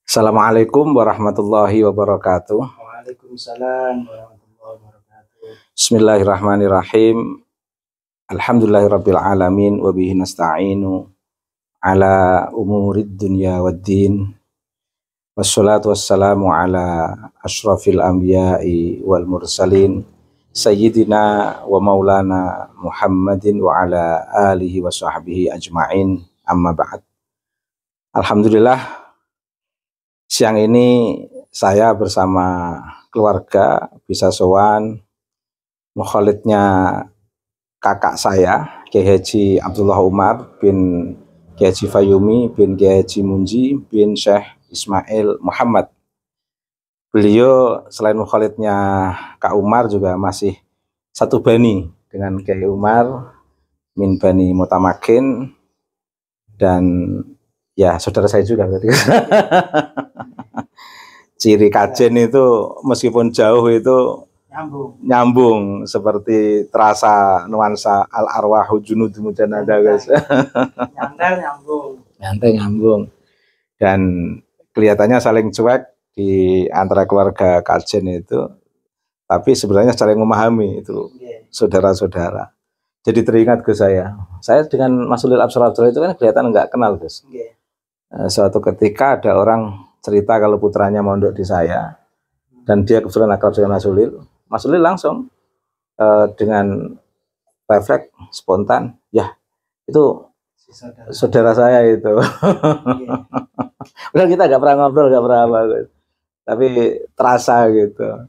Assalamualaikum warahmatullahi wabarakatuh. Waalaikumsalam warahmatullahi wabarakatuh. Bismillahirrahmanirrahim. Alhamdulillahirabbil alamin wa bihi nasta'inu ala umurid dunya waddin. Wassalatu wassalamu ala asyrafil anbiya'i wal mursalin sayyidina wa maulana Muhammadin wa ala alihi wa sahbihi ajma'in. Amma ba'd. Alhamdulillah, siang ini saya bersama keluarga bisa sowan mukhalidnya kakak saya, Kiai Haji Abdullah Umar bin Kiai Haji Fayumi bin Kiai Haji Munji bin Syekh Ismail Muhammad. Beliau selain mukhalidnya Kak Umar juga masih satu bani dengan Kiai Umar min Bani Mutamakin, dan ya saudara saya juga berarti. Ciri kajen itu meskipun jauh itu nyambung seperti terasa nuansa al arwahu junud mujannadah, guys. Nyantai nyambung dan kelihatannya saling cuek di antara keluarga kajen itu, tapi sebenarnya saling memahami itu saudara-saudara. Jadi teringat ke saya dengan Mas Ulil Absar Abdullah itu kan kelihatan nggak kenal, guys. Suatu ketika ada orang cerita kalau putranya mondok di saya dan dia kebetulan akrab dengan Mas Ulil langsung dengan refleks spontan, ya itu saudara saya itu. Udah kita nggak pernah ngobrol, nggak pernah apa, tapi terasa gitu.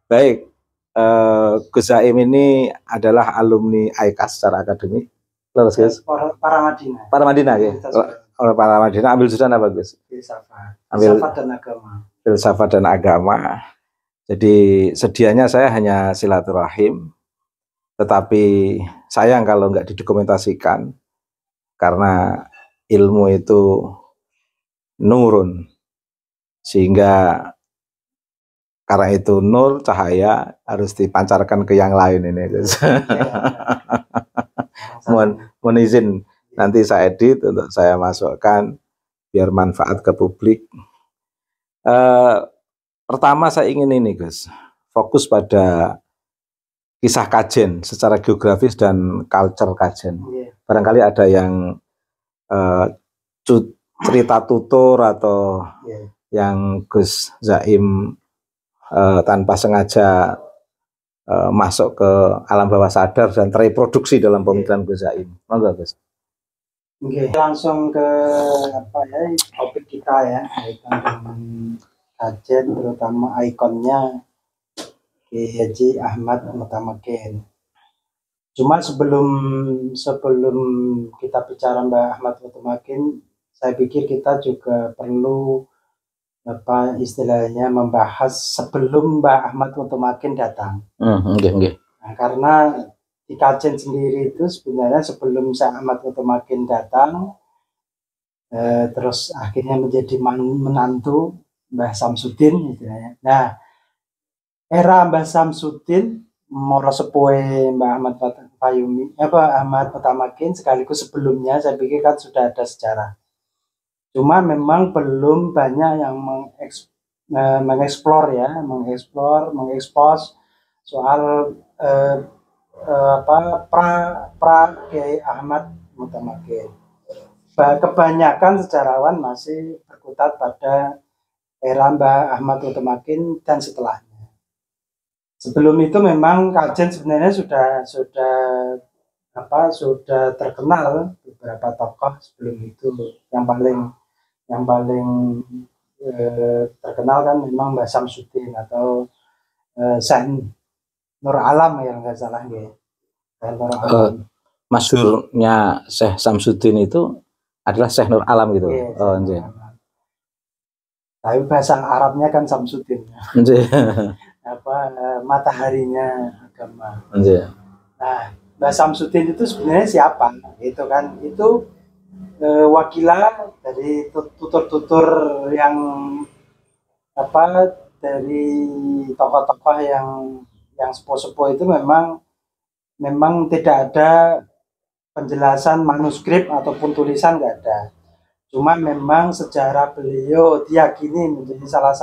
Baik, Gus Zaim ini adalah alumni AIKAS secara akademik. Terus, guys? Para Madinah, ya. Oleh para Madinah ambil jurusan apa, Gus? Filsafat dan agama. Filsafat dan agama. Jadi sedianya saya hanya silaturahim, tetapi sayang kalau nggak didokumentasikan karena ilmu itu nurun, sehingga karena itu nur cahaya harus dipancarkan ke yang lain ini, Gus. Mohon izin nanti saya edit untuk saya masukkan biar manfaat ke publik. Pertama saya ingin ini, Gus, fokus pada kisah kajen secara geografis dan culture kajen. Barangkali ada yang cerita tutur atau yang Gus Zaim tanpa sengaja masuk ke alam bawah sadar dan tereproduksi dalam pemikiran Gus Zaim. Monggo, Gus. Langsung ke topik kita ya, kaitan dengan kajen, terutama ikonnya Kiai Haji Ahmad Mutamakin. Cuma sebelum kita bicara Mbah Ahmad Mutamakin, saya pikir kita juga perlu istilahnya membahas sebelum Mbah Ahmad Mutamakin datang. Nah, karena di kajen sendiri itu sebenarnya sebelum Syekh Ahmad Mutamakin datang, terus akhirnya menjadi menantu Mbah Samsudin gitu ya. Nah, era Mbah Samsudin moro sepuhe Mbah Ahmad Fayumi, Ahmad Mutamakin sekaligus sebelumnya, saya pikir kan sudah ada sejarah. Cuma memang belum banyak yang mengekspos soal pra Kiai Ahmad Mutamakin. Kebanyakan sejarawan masih berkutat pada era Mbah Ahmad Mutamakin dan setelahnya. Sebelum itu memang kajen sebenarnya sudah terkenal beberapa tokoh sebelum itu. Yang paling terkenal kan memang Mbah Samsudin atau Syekh Nur Alam yang nggak salah ya. Masyhurnya Syekh Samsudin itu adalah Syekh Nur Alam gitu. Tapi bahasa Arabnya kan Samsudin. Mataharinya agama. Nah, Mbah Samsudin itu sebenarnya siapa? Itu kan wakilan dari tutur-tutur yang dari tokoh-tokoh yang sepuh-sepuh itu memang tidak ada penjelasan manuskrip ataupun tulisan, nggak ada. Cuma memang sejarah beliau diyakini menjadi salah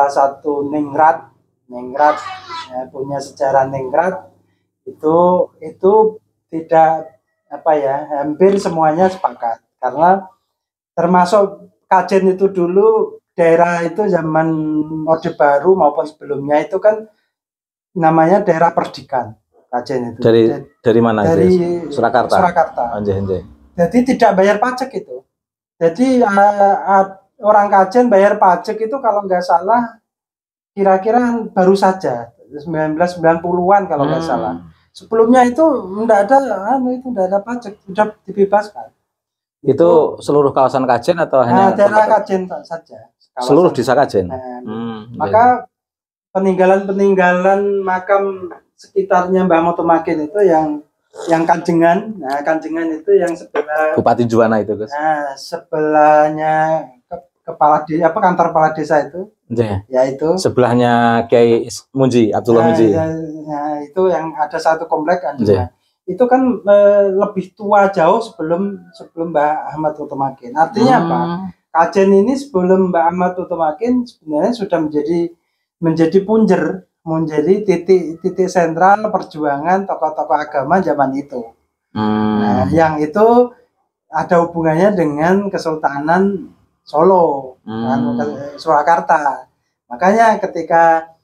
satu ningrat punya sejarah ningrat itu tidak apa ya, hampir semuanya sepakat, karena termasuk Kajen itu dulu daerah itu zaman Orde Baru maupun sebelumnya itu kan namanya daerah perdikan. Kajen itu dari mana? Dari Surakarta. Anjay. Jadi tidak bayar pajak itu. Jadi orang Kajen bayar pajak itu kalau nggak salah kira-kira baru saja 1990-an kalau nggak salah. Sebelumnya itu enggak ada pajak, sudah dibebaskan. Itu seluruh kawasan Kajen atau hanya daerah Kajen saja? Seluruh desa Kajen. Maka peninggalan makam sekitarnya Mbah Motomakin itu yang Kanjengan. Nah, Kanjengan itu yang sebelah Bupati Juwana itu, Gus. Nah, sebelahnya kantor kepala desa itu. Ya itu. Sebelahnya Kiai Munji, Abdullah Munji. Nah, itu yang ada satu komplek Kanjengan. Itu kan lebih tua jauh sebelum Mbah Ahmad Motomakin. Artinya apa? Kajen ini sebelum Mbah Ahmad Motomakin sebenarnya sudah menjadi punjer, menjadi titik sentral perjuangan tokoh-tokoh agama zaman itu. Nah, yang itu ada hubungannya dengan Kesultanan Solo, Surakarta. Makanya ketika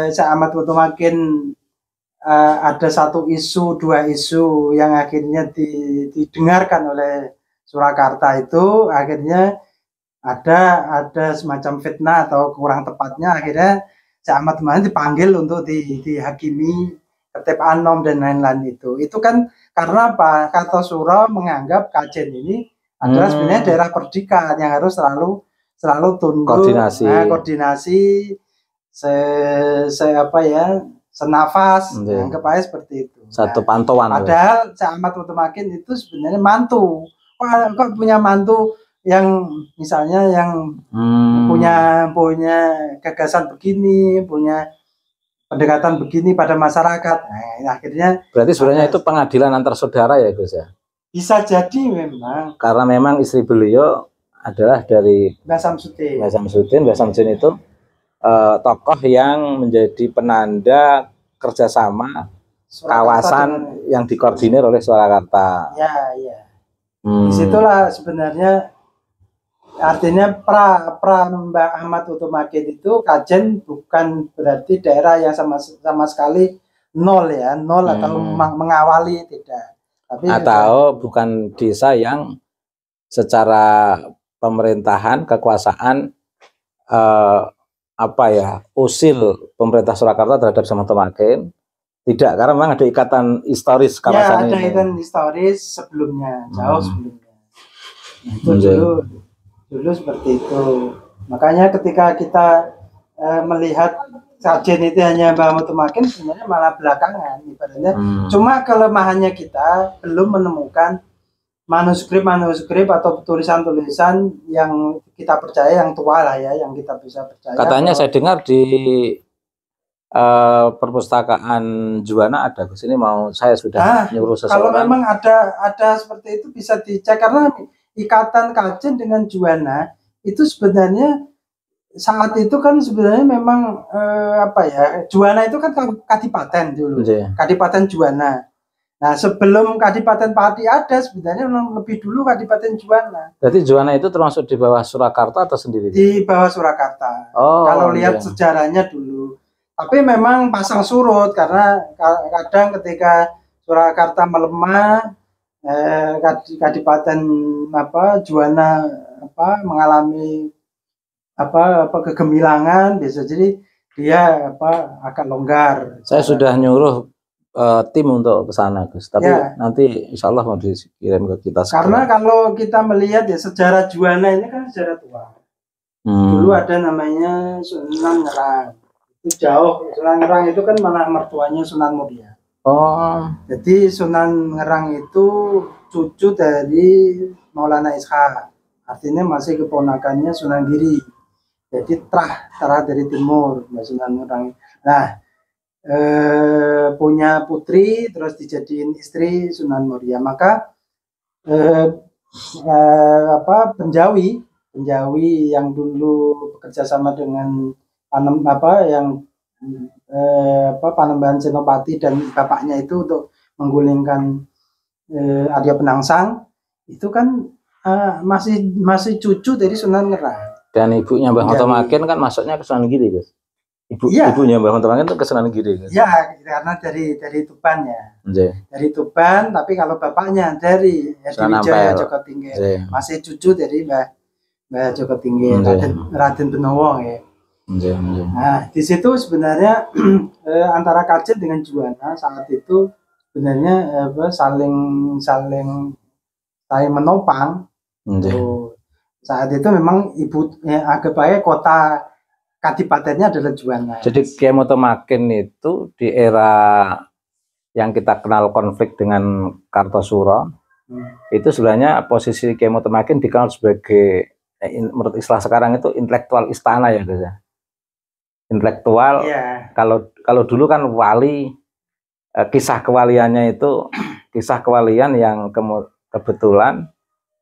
Syekh Ahmad Motomakin ada dua isu yang akhirnya didengarkan oleh Surakarta, itu akhirnya ada semacam fitnah atau kurang tepatnya akhirnya Syekh Ahmad Motomakin dipanggil untuk dihakimi tertib anom dan lain-lain itu kan karena apa? Kartosuro menganggap Kajen ini adalah sebenarnya daerah perdikan yang harus selalu tunduk koordinasi senafas, anggap aja seperti itu. Satu pantauan. Padahal Syekh Ahmad Motomakin itu sebenarnya mantu. Kok punya mantu yang misalnya yang punya gagasan begini, punya pendekatan begini pada masyarakat. Nah, akhirnya berarti sebenarnya itu pengadilan antar saudara ya, Gus ya? Bisa jadi memang. Karena memang istri beliau adalah dari Mbah Samsudin. Mbah Samsudin itu tokoh yang menjadi penanda kerjasama kawasan yang dikoordinir oleh Surakarta. Ya. Disitulah sebenarnya artinya pra Mbah Ahmad Motomakin itu Kajen bukan berarti daerah yang sama sekali nol atau mengawali, tidak. Tapi atau bukan desa yang secara pemerintahan kekuasaan usil pemerintah Surakarta terhadap Syekh Motomakin. Tidak, karena memang ada ikatan historis kawasan ini. Ya, ada ikatan historis sebelumnya, jauh sebelumnya. Itu dulu seperti itu. Makanya ketika kita melihat Kajen itu hanya Mbah Motomakin, sebenarnya malah belakangan ibaratnya. Cuma kelemahannya kita belum menemukan manuskrip atau tulisan-tulisan yang kita percaya, yang tua lah ya, yang kita bisa percaya. Katanya saya dengar di perpustakaan Juwana ada, Gus. Ini saya sudah nyuruh seseorang. Kalau memang ada seperti itu bisa dicek, karena ikatan Kajen dengan Juwana itu sebenarnya saat itu kan sebenarnya memang Juwana itu kan kadipaten dulu, Kadipaten Juwana. Nah, sebelum Kadipaten Pati ada sebenarnya lebih dulu Kadipaten Juwana. Jadi Juwana itu termasuk di bawah Surakarta atau sendiri? Di bawah Surakarta. Kalau lihat sejarahnya dulu. Tapi memang pasang surut karena kadang ketika Surakarta melemah, Kadipaten Juwana mengalami kegemilangan, bisa jadi dia akan longgar. Saya sudah nyuruh tim untuk ke sana, Gus. Tapi nanti insya Allah mau dikirim ke kita. Karena kalau kita melihat ya sejarah Juwana ini kan sejarah tua. Dulu ada namanya Sunan Ngerang. Itu jauh. Sunan Ngerang itu kan malah mertuanya Sunan Muria. Jadi Sunan Ngerang itu cucu dari Maulana Ishaq. Artinya masih keponakannya Sunan Giri. Jadi terah dari timur, Mbak Sunan Ngerang. Nah, punya putri terus dijadiin istri Sunan Muria. Maka Penjawi yang dulu bekerja sama dengan Panembahan Senopati dan bapaknya itu untuk menggulingkan Arya Penangsang itu kan masih cucu dari Sunan Ngerang. Dan ibunya Mbah Montomakin kan masuknya ke Sunan Giri, Gus. Ibunya Mbah Montomakin itu ke Sunan Giri, Gus. Iya, karena dari Tuban ya. Dari Tuban, tapi kalau bapaknya dari Wijaya Joko Tinggi, masih cucu dari Mbah Joko Tinggi, Raden Benowo ya. Nah, di situ sebenarnya antara Kajen dengan Juwana saat itu sebenarnya saling menopang. Saat itu memang agak baik kota kadipatennya adalah Juwana. Jadi Kiai Montomakin itu di era yang kita kenal konflik dengan Kartosuro, itu sebenarnya posisi Kiai Montomakin dikenal sebagai menurut istilah sekarang itu intelektual istana ya, Gus ya. Intelektual. Kalau dulu kan wali, kisah kewaliannya itu kisah kewalian yang kebetulan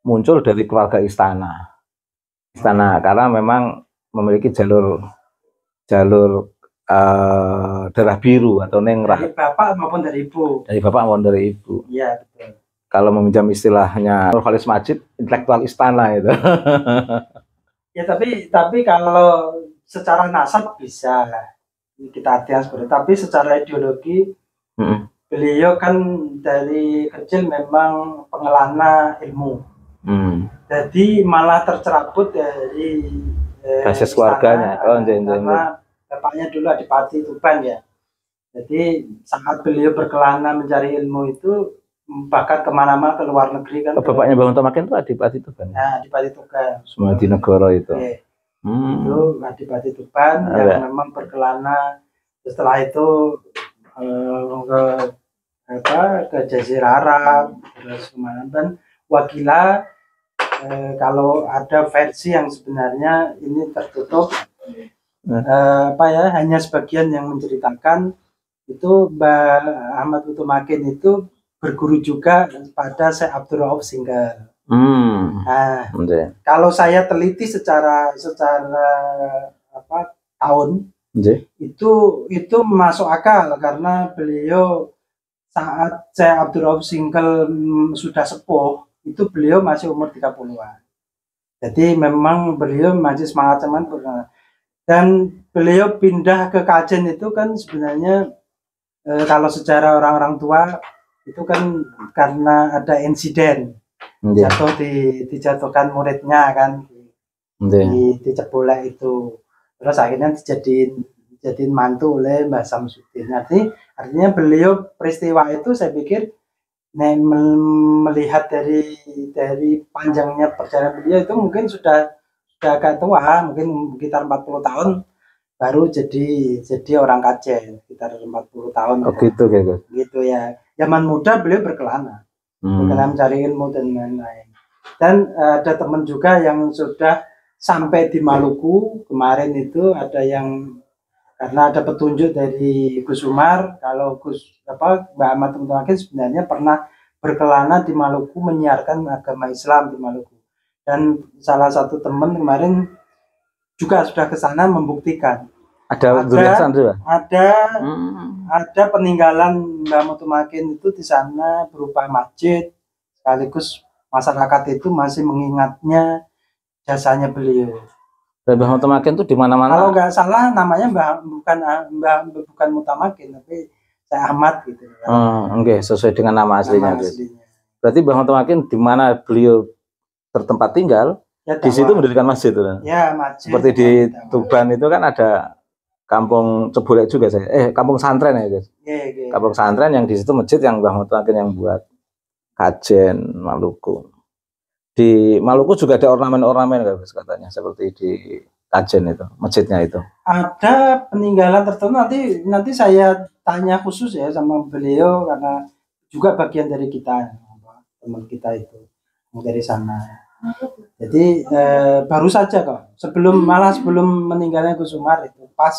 muncul dari keluarga istana karena memang memiliki jalur darah biru atau nengrah dari bapak maupun dari ibu. Iya, betul. Kalau meminjam istilahnya Nurholis Majid, intelektual istana itu. Ya, tapi kalau secara nasab bisa kita artikan seperti itu. Tapi secara ideologi beliau kan dari kecil memang pengelana ilmu. Jadi malah tercerabut dari basis keluarganya. Karena bapaknya dulu Adipati Tuban ya. Jadi saat beliau berkelana mencari ilmu itu bahkan kemana-mana ke luar negeri kan. Bapaknya Mbah Montomakin itu Adipati Tuban. Nah, Adipati Tuban. Sumadinegoro itu. Itu Adipati Tuban yang memang berkelana. Setelah itu ke Jazirah Arab, terus kemana, dan Wakila. Kalau ada versi yang sebenarnya ini tertutup, hanya sebagian yang menceritakan itu Mbah Ahmad Montomakin itu berguru juga pada Syekh Abdul Rauf Singgal. Kalau saya teliti secara tahun, itu masuk akal karena beliau saat Syekh Abdul Rauf Singgal sudah sepuh, itu beliau masih umur 30-an. Jadi memang beliau masih semangat dan beliau pindah ke Kajen itu kan sebenarnya kalau secara orang-orang tua itu kan karena ada insiden dijatuhkan muridnya kan di Cebolek itu, terus akhirnya dijadiin mantu oleh Mbah Samsudin. Artinya beliau peristiwa itu saya pikir melihat dari panjangnya perjalanan beliau itu mungkin sudah agak tua, mungkin sekitar 40 tahun baru jadi orang Kajen, sekitar 40 tahun. Gitu ya. Zaman muda beliau berkelana mencari ilmu dan lain-lain. Dan ada teman juga yang sudah sampai di Maluku kemarin itu, ada yang karena ada petunjuk dari Gus Umar kalau Mbah Ahmad Montomakin sebenarnya pernah berkelana di Maluku menyiarkan agama Islam di Maluku, dan salah satu teman kemarin juga sudah ke sana membuktikan ada peninggalan Mbah Montomakin itu di sana berupa masjid, sekaligus masyarakat itu masih mengingatnya jasanya beliau. Mbah Montomakin itu di mana-mana. Kalau nggak salah namanya bukan Montomakin, tapi Syekh Ahmad gitu. Sesuai dengan nama aslinya. Berarti Mbah Montomakin di mana beliau bertempat tinggal, di situ mendirikan masjid. Ya, masjid. Seperti di Tuban itu kan ada kampung Cebolek juga kampung santren ya, guys. Kampung santren yang di situ masjid yang Mbah Montomakin yang buat. Kajen, Maluku. Di Maluku juga ada ornamen-ornamen katanya seperti di Kajen itu, masjidnya itu. Ada peninggalan tertentu, nanti saya tanya khusus ya sama beliau karena juga bagian dari kita, teman kita itu dari sana. Jadi baru saja kok, sebelum meninggalnya Gus Umar itu pas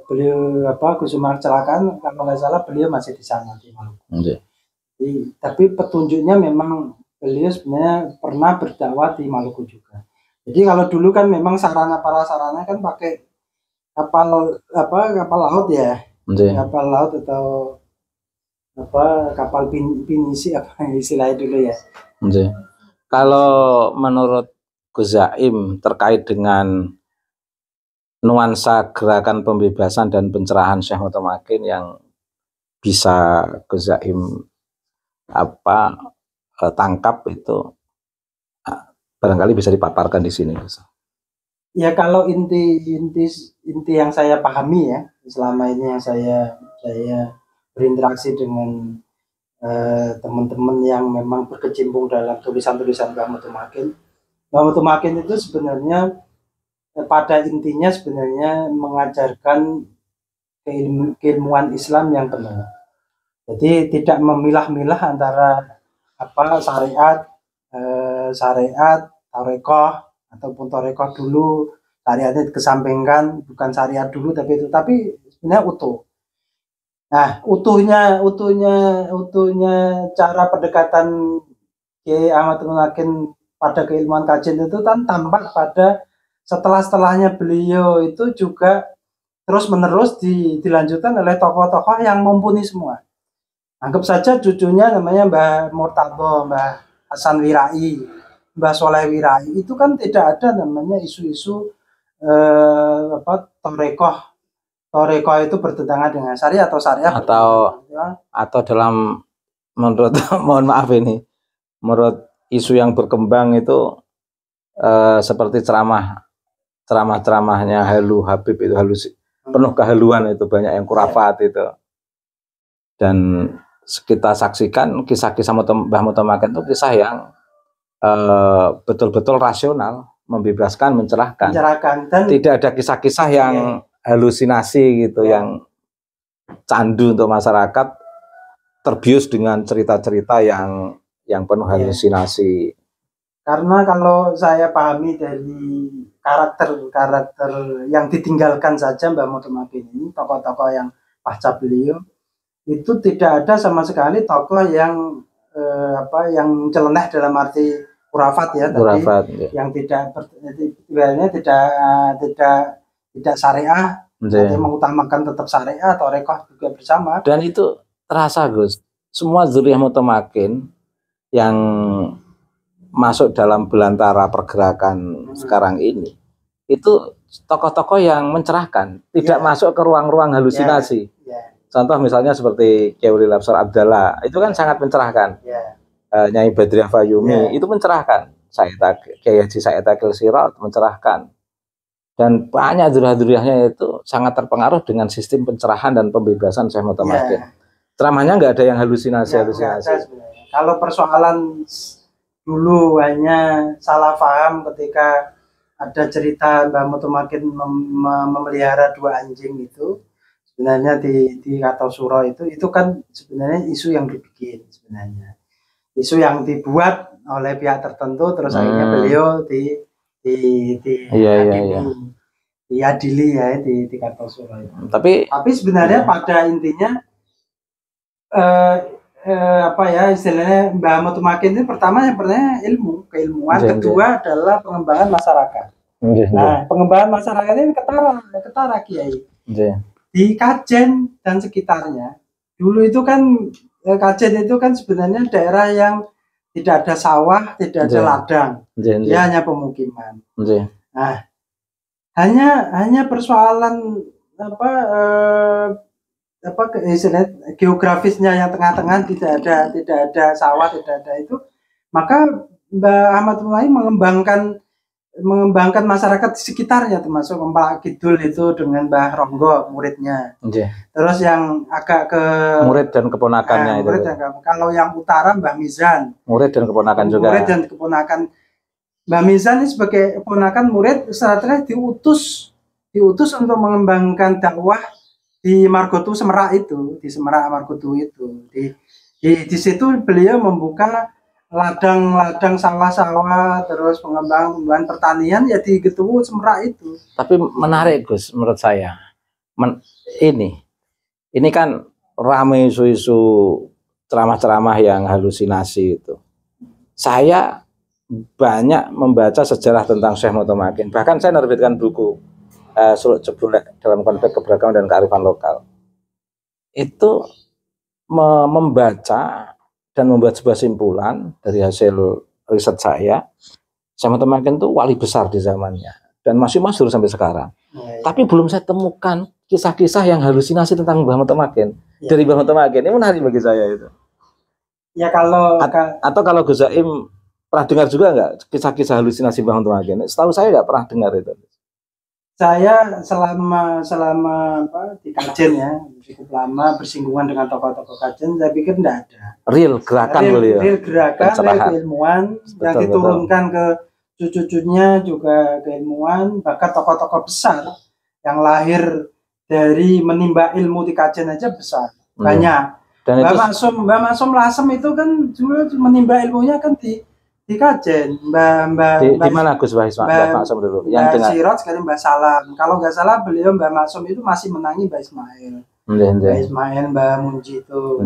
beliau Gus Umar kecelakaan, kalau nggak salah beliau masih di sana di Maluku. Tapi petunjuknya memang beliau sebenarnya pernah berdakwah di Maluku juga. Jadi kalau dulu kan memang para sarana kan pakai kapal laut ya, kapal laut atau kapal pinisi apa istilahnya dulu ya. Kalau menurut Gus Zaim terkait dengan nuansa gerakan pembebasan dan pencerahan Syekh Mutamakin yang bisa Gus Zaim tangkap itu barangkali bisa dipaparkan di sini, Gus. Ya kalau inti yang saya pahami ya selama ini yang saya berinteraksi dengan teman-teman yang memang berkecimpung dalam tulisan-tulisan Mbah Mutamakin. Mbah Mutamakin itu sebenarnya pada intinya sebenarnya mengajarkan keilmuan Islam yang benar. Jadi tidak memilah-milah antara syariat, tarekoh ataupun tarekoh dulu, syariatnya dikesampingkan, bukan syariat dulu tapi sebenarnya utuh. Nah, utuhnya cara pendekatan Kiai Ahmad Mutamakin pada keilmuan kajian itu kan tampak pada setelahnya beliau itu juga terus menerus dilanjutkan oleh tokoh-tokoh yang mumpuni semua. Anggap saja cucunya namanya Mbah Murtado, Mbah Hasan Wirai, Mbah Soleh Wirai, itu kan tidak ada namanya isu-isu Torekoh itu bertentangan dengan syariat atau syariat atau dalam menurut mohon maaf ini menurut isu yang berkembang itu seperti ceramahnya Halu Habib itu penuh kehaluan, itu banyak yang kurafat itu, dan kita saksikan kisah-kisah Mbah Mutamakin itu kisah yang betul-betul rasional, membebaskan, mencerahkan, dan tidak ada kisah-kisah yang halusinasi gitu, yang candu untuk masyarakat, terbius dengan cerita-cerita yang penuh halusinasi. Karena kalau saya pahami dari karakter yang ditinggalkan saja Mbah Mutamakin ini, tokoh-tokoh yang pasca beliau itu tidak ada sama sekali tokoh yang yang celeneh dalam arti kurafat ya, yang tidak syariah, mengutamakan tetap syariah atau tarekoh juga bersama. Dan itu terasa, Gus, semua zuriyah Mutamakin yang masuk dalam belantara pergerakan sekarang ini itu tokoh-tokoh yang mencerahkan, tidak masuk ke ruang-ruang halusinasi. Contoh misalnya seperti Kiai Ulil Absar Abdallah, itu kan sangat mencerahkan. Nyai Badriah Fayumi itu mencerahkan. Kiai Haji Said Akil Sirot mencerahkan. Dan banyak zuriyah-zuriyahnya itu sangat terpengaruh dengan sistem pencerahan dan pembebasan Syekh Mutamakin. Ceramahnya nggak ada yang halusinasi. Kalau persoalan dulu hanya salah paham ketika ada cerita Mbah Mutamakin memelihara 2 anjing itu, sebenarnya di Kartosuro itu kan sebenarnya isu yang dibikin, sebenarnya isu yang dibuat oleh pihak tertentu, terus akhirnya beliau diadili ya di Kartosuro itu. Tapi sebenarnya pada intinya istilahnya Mbah Mutamakin itu pertama keilmuan, kedua adalah pengembangan masyarakat. Nah, pengembangan masyarakat ini ketara Kiai. Di Kajen dan sekitarnya dulu itu kan Kajen itu kan sebenarnya daerah yang tidak ada sawah, tidak ada ladang, dia hanya pemukiman. Nah, hanya persoalan geografisnya yang tengah-tengah, tidak ada sawah, tidak ada itu, maka Mbah Ahmad Mutamakin mengembangkan masyarakat di sekitarnya, termasuk Mbah Kidul itu dengan Mbah Ronggo muridnya. Terus yang agak ke murid dan keponakannya itu. Kalau yang utara Mbah Mizan. Murid dan keponakan juga. Murid dan keponakan. Mbah Mizan ini sebagai keponakan murid setelah diutus untuk mengembangkan dakwah di Margotu Semerak itu, di Semerak Margotu itu. Di situ beliau membuka ladang-ladang sawah-sawah, terus pengembangan pertanian ya di Getuwu Semerak itu. Tapi menarik, Gus, menurut saya. Ini kan ramai isu-isu ceramah-ceramah yang halusinasi itu. Saya banyak membaca sejarah tentang Syekh Motomakin. Bahkan saya menerbitkan buku Suluk Jebrulek dalam konteks keberagaman dan kearifan lokal. Itu membaca dan membuat sebuah simpulan dari hasil riset saya. Syekh Motomakin itu wali besar di zamannya dan masih masyhur sampai sekarang. Tapi belum saya temukan kisah-kisah yang halusinasi tentang Mbah Motomakin dari Mbah Motomakin. Ini menarik bagi saya itu. Ya kalau atau kalau Gus Zaim pernah dengar juga nggak kisah-kisah halusinasi Mbah Motomakin? Setahu saya nggak pernah dengar itu. Saya selama di Kajen ya cukup lama bersinggungan dengan tokoh-tokoh Kajen, saya pikir tidak ada. Real gerakan beliau. Real gerakan, real keilmuan yang diturunkan ke cucu-cucunya juga keilmuan, bahkan tokoh-tokoh besar yang lahir dari menimba ilmu di Kajen aja besar, banyak. Dan Mbak Maksum Lasem itu kan juga menimba ilmunya kan di Kajen. Di mana Gus Mbak Maksum dulu? Yang Mbak Sirot sekali Mbak Salam. Kalau nggak salah beliau Mbak Maksum itu masih menangi Mbak Ismail. Mbak Ismail, Mbak Munji itu.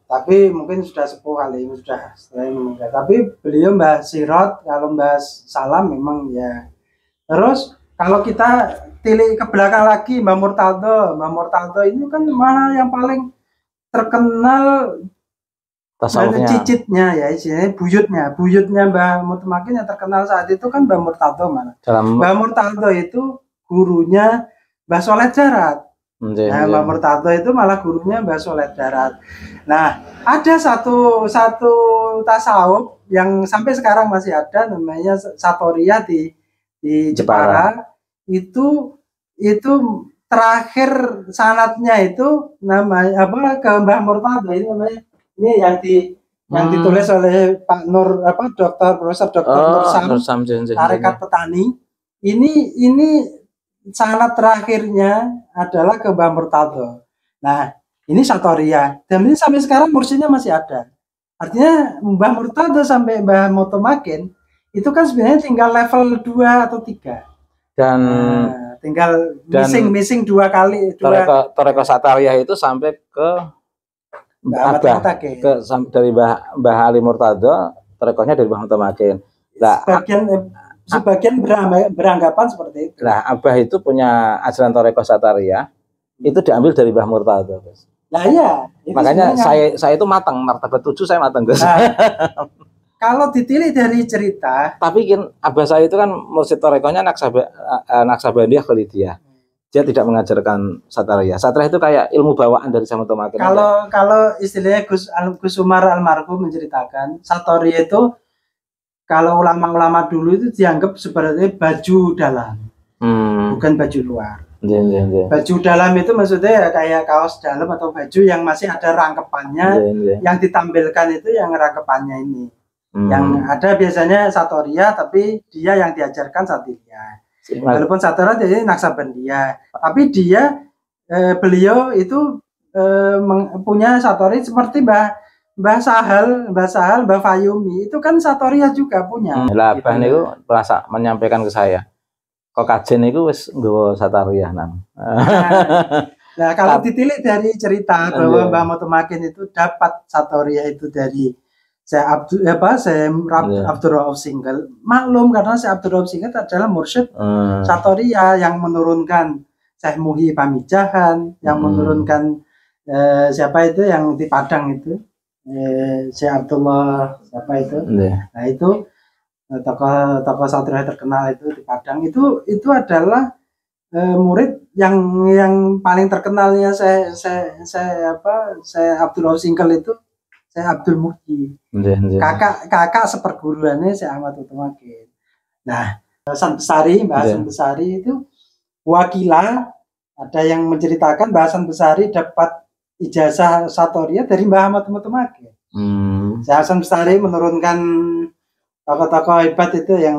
Tapi mungkin sudah sepuh kali ini sudah selain meninggal. Tapi beliau Mbak Sirot, kalau Mbak Salam memang ya. Terus kalau kita tilik ke belakang lagi Mbak Murtaldo ini kan malah yang paling terkenal cicitnya ya, istilahnya buyutnya Mbah Motomakin yang terkenal saat itu kan Mbah Murtaldo mana. Mbah Murtaldo itu gurunya Mbah Soleh Darat. Nah, Mbah Murtaldo itu malah gurunya Mbah Soleh Darat. Nah, ada satu tasawuf yang sampai sekarang masih ada namanya Satoria di Jepara. Itu terakhir sanatnya itu namanya ke Mbah Murtaldo ini namanya. Ini yang ditulis oleh Pak Nur Profesor Dr. Nur Sam Tarekat Petani. Ini sanad terakhirnya adalah ke Mbah Murtaldo. Nah, ini Satoria. Dan ini sampai sekarang mursyidnya masih ada. Artinya Mbah Murtaldo sampai Mbah Motomakin itu kan sebenarnya tinggal level 2 atau 3. Dan tinggal missing 2 kali. Toreko Satoria itu sampai ke dari Mbah Ali Murtaldo, torekohnya dari Mbah Motomakin. Nah, sebagian beranggapan seperti itu. Nah, Abah itu punya ajaran toreko Sataria, itu diambil dari Mbah Murtaldo. Nah iya. Makanya saya itu matang, martabat 7 saya matang, Gus. Nah, kalau ditilik dari cerita. Tapi kan Abah saya itu kan mursyid torekohnya Naksabandiyah Khalidiyah. Dia tidak mengajarkan Sataria. Sataria itu kayak ilmu bawaan dari Syekh Motomakin. Kalau istilahnya Gus Umar almarhum menceritakan, Sataria itu kalau ulama-ulama dulu itu dianggap sebenarnya baju dalam, bukan baju luar. Baju dalam itu maksudnya kayak kaos dalam atau baju yang masih ada rangkepannya, yang ditampilkan itu yang rangkepannya ini. Yang ada biasanya Satoria, tapi dia yang diajarkan Satiria. Walaupun Satoria jadi Naksabandiyah, tapi beliau itu punya Satori seperti Mbah Sahal, Mbah Fayumi itu kan Satoria juga punya. Lah Mbah niku merasa menyampaikan ke saya. Kok Kajen niku wis nggawa Satoria nang. Nah, kalau ditilik dari cerita bahwa Mbah Motomakin itu dapat Satoria itu dari Syekh Abdul Rauf Singgel. Maklum karena Syekh Abdul Rauf Singgel adalah mursyid Satoria yang menurunkan Syekh Muhi Pamijahan, yang menurunkan siapa itu yang di Padang itu, Syekh Abdullah siapa itu. Nah itu tokoh Satoria terkenal itu di Padang itu adalah murid yang paling terkenalnya saya Abdul Rauf Singgel itu. Saya Abdul Muhyi, kakak seperguruannya saya Ahmad Motomakin. Nah, Hasan Besari, Mbah Hasan Besari itu wakilah, ada yang menceritakan Mbah Hasan Besari dapat ijazah Satoria dari Mbah Ahmad Motomakin. Saya Hasan Besari menurunkan tokoh-tokoh hebat itu yang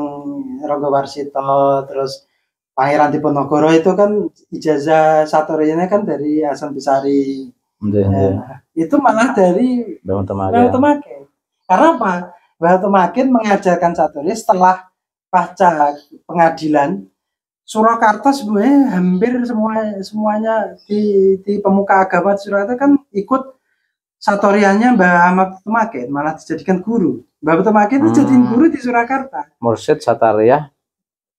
Ronggo Warsito, terus Pangeran Diponegoro itu kan ijazah Satorianya kan dari Hasan Besari. Itu malah dari Mbah Motomakin. Karena apa? Mbah Motomakin mengajarkan Satoria setelah pasca pengadilan. Surakarta sebenarnya hampir semuanya di pemuka agama di Surakarta kan ikut satoriannya Mbah Ahmad Tumakin malah dijadikan guru. Mbah Tumakin itu jadiin guru di Surakarta. Mursyid Satariyah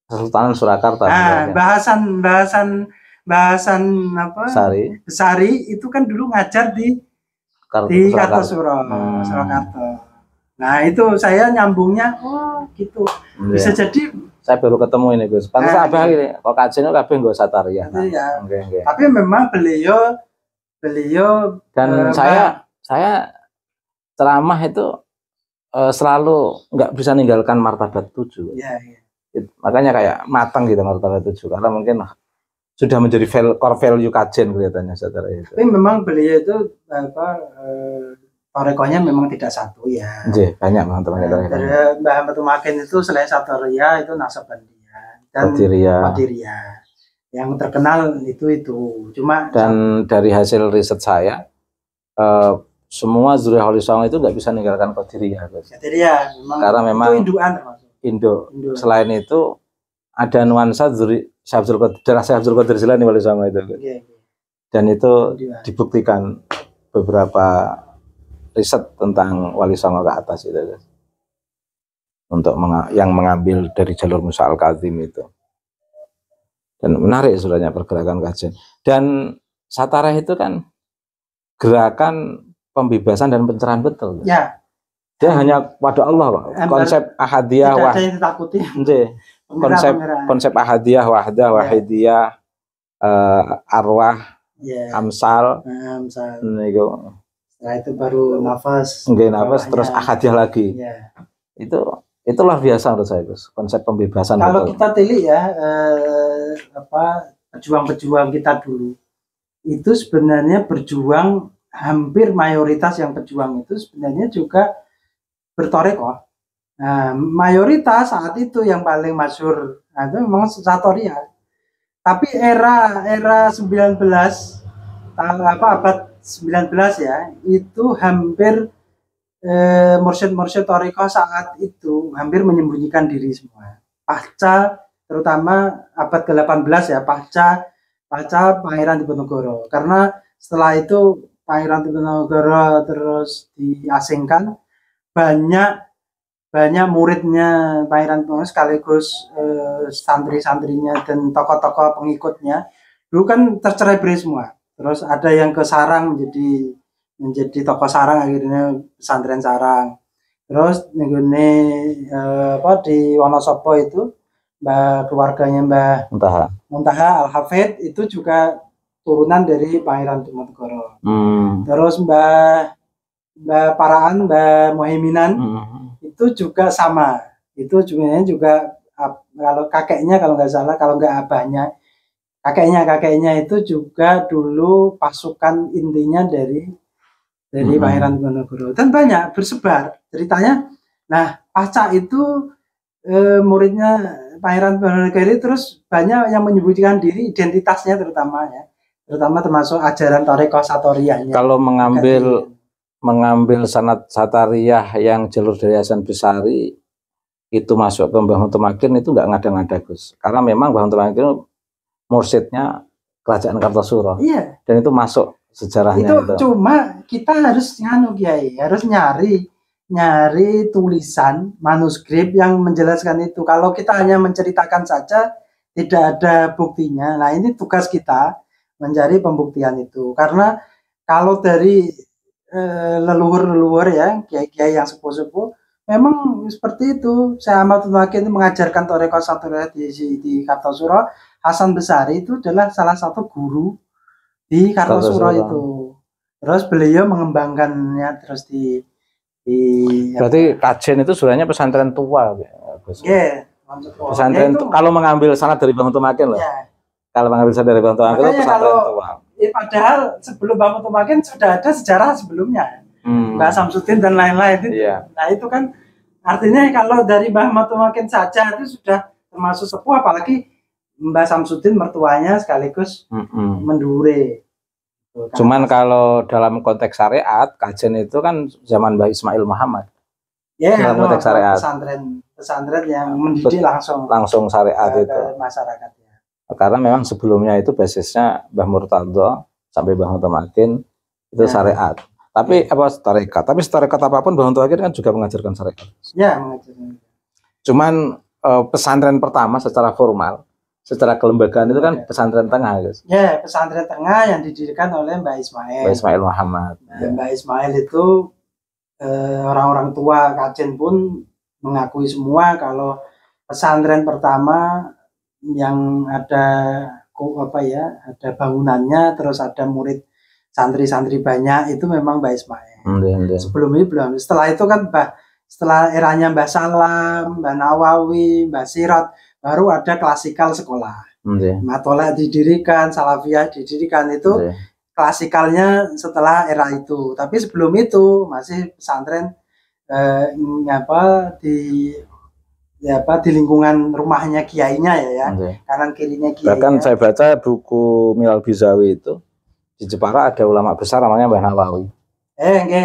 Kesultanan Surakarta. Nah, bahasan apa? Besari itu kan dulu ngajar di Kartosuro, Surakarta. Nah, itu saya nyambungnya, oh gitu. Bisa jadi saya baru ketemu ini Gus. Pantes abah ini kok kajian kabeh nggo Satariyah. Iya. Tapi memang beliau dan saya ceramah itu selalu nggak bisa ninggalkan martabat 7. Iya. Makanya kayak matang gitu martabat 7 karena mungkin sudah menjadi core value kajian kelihatannya Satariyah itu. Tapi memang beliau itu torekohnya memang tidak satu ya. Banyak teman-teman kita. Mbah Ahmad Tumakin itu selain Satariyah itu Nasabandia dan Qadiriyah. Yang terkenal itu cuma dan dari hasil riset saya semua Zuriyah Wali Songo itu nggak bisa meninggalkan Qadiriyah. Karena memang itu Indo. Selain itu ada nuansa Syekh Abdul Qadir Jilani Wali Songo itu. Dan itu dibuktikan beberapa riset tentang Wali Songo ke atas itu. Untuk yang mengambil dari jalur Musa Al-Kazim itu. Dan menarik sebenarnya pergerakan kajian. Dan Satariyah itu kan gerakan pembebasan dan pencerahan betul. Ya. Dia hanya pada Allah, Pak. Konsep ahadiyah konsep ahadiyah, wahdah, wahidiyah, arwah, amsal. Setelah itu baru nafas. Nafas terus ahadiyah lagi. Ya. Itu luar biasa menurut saya, Gus. Konsep pembebasan. Kalau kita telik ya pejuang-pejuang kita dulu itu sebenarnya berjuang, hampir mayoritas yang berjuang itu sebenarnya juga bertorekoh. Nah, mayoritas saat itu yang paling masyhur itu memang Satoriyah. Tapi era 19 abad 19 ya, itu hampir mursyid-mursyid Toriko saat itu hampir menyembunyikan diri semua. Pasca terutama abad ke-18 ya, pasca Pangeran Diponegoro. Karena setelah itu Pangeran Diponegoro terus diasingkan, banyak muridnya Pangeran Diponegoro sekaligus santri-santrinya dan tokoh-tokoh pengikutnya dulu kan tercerai-berai semua. Terus ada yang ke Sarang menjadi tokoh Sarang, akhirnya pesantren Sarang. Terus di Wonosobo itu keluarganya Mbah Muntaha Al-Hafid itu juga turunan dari Pangeran Diponegoro. Terus Mbah Paraan, Mbah Muhaiminan itu juga sama. Itu juga kalau kakeknya kalau nggak salah, kalau nggak abahnya, kakeknya itu juga dulu pasukan intinya dari Pangeran Diponegoro, dan banyak bersebar ceritanya. Nah, pasca itu muridnya Pangeran Diponegoro terus banyak yang menyembunyikan diri identitasnya, terutama termasuk ajaran Toreko Satoriyahnya. Kalau mengambil sanad Satariyah yang jalur dari Hasan Besari itu masuk ke Mbah Tumakin itu nggak ngada-ngada, Gus. Karena memang Mbah Tumakin mursyidnya Kerajaan Kartosuro. Iya. Dan itu masuk sejarahnya itu. Cuma kita harus Kiai, harus nyari tulisan manuskrip yang menjelaskan itu. Kalau kita hanya menceritakan saja, tidak ada buktinya. Nah, ini tugas kita mencari pembuktian itu. Karena kalau dari leluhur ya, kiai-kiai yang sepuh-sepuh, memang seperti itu. Syekh Ahmad Tumakin mengajarkan Toreko Satoriyah di Kartosuro. Hasan Besari itu adalah salah satu guru di Kartosuro itu. Terus beliau mengembangkannya terus berarti kajian itu sebenarnya pesantren tua, Gus. Yeah, pesantren itu, kalau mengambil sanad dari Bang Tumakin loh. Yeah. Kalau mengambil sanad dari Bang Tumakin itu pesantren tua. Padahal sebelum Bang Tumakin sudah ada sejarah sebelumnya. Mbak Samsudin dan lain-lain itu. Yeah. Nah, itu kan artinya kalau dari Mbah Tumakin saja itu sudah termasuk sepuh, apalagi Mbak Samsudin mertuanya sekaligus mendure. Cuman kalau dalam konteks syariat, kajian itu kan zaman Mbah Ismail Muhammad. Ya, dalam konteks syariat. Pesantren yang mendidik langsung syariat itu masyarakat ya. Karena memang sebelumnya itu basisnya Mbah Murtadho sampai Mbah Tumakin itu syariat. Tapi apa tarekat? Tapi tarekat apapun Mbah Mutawakkil kan juga mengajarkan syariat. Ya, mengajarkan. Cuman pesantren pertama secara formal, secara kelembagaan itu kan pesantren tengah, guys. Ya, pesantren tengah yang didirikan oleh Mbah Ismail. Mbah Ismail Muhammad. Nah, Mbah Ismail itu orang-orang tua Kajen pun mengakui semua kalau pesantren pertama yang ada ada bangunannya, terus ada murid santri-santri banyak, itu memang Mbah Ismail. Sebelum ini belum. Setelah itu kan setelah eranya Mbah Salam, Mbah Nawawi, Mbah Sirat, baru ada klasikal sekolah. Matolek didirikan, Salafiyah didirikan, itu klasikalnya setelah era itu. Tapi sebelum itu masih pesantren di lingkungan rumahnya kiainya ya. Kanan kirinya kiai. Bahkan saya baca buku Milal Bizawi itu di Jepara ada ulama besar namanya Mbah Nawawi.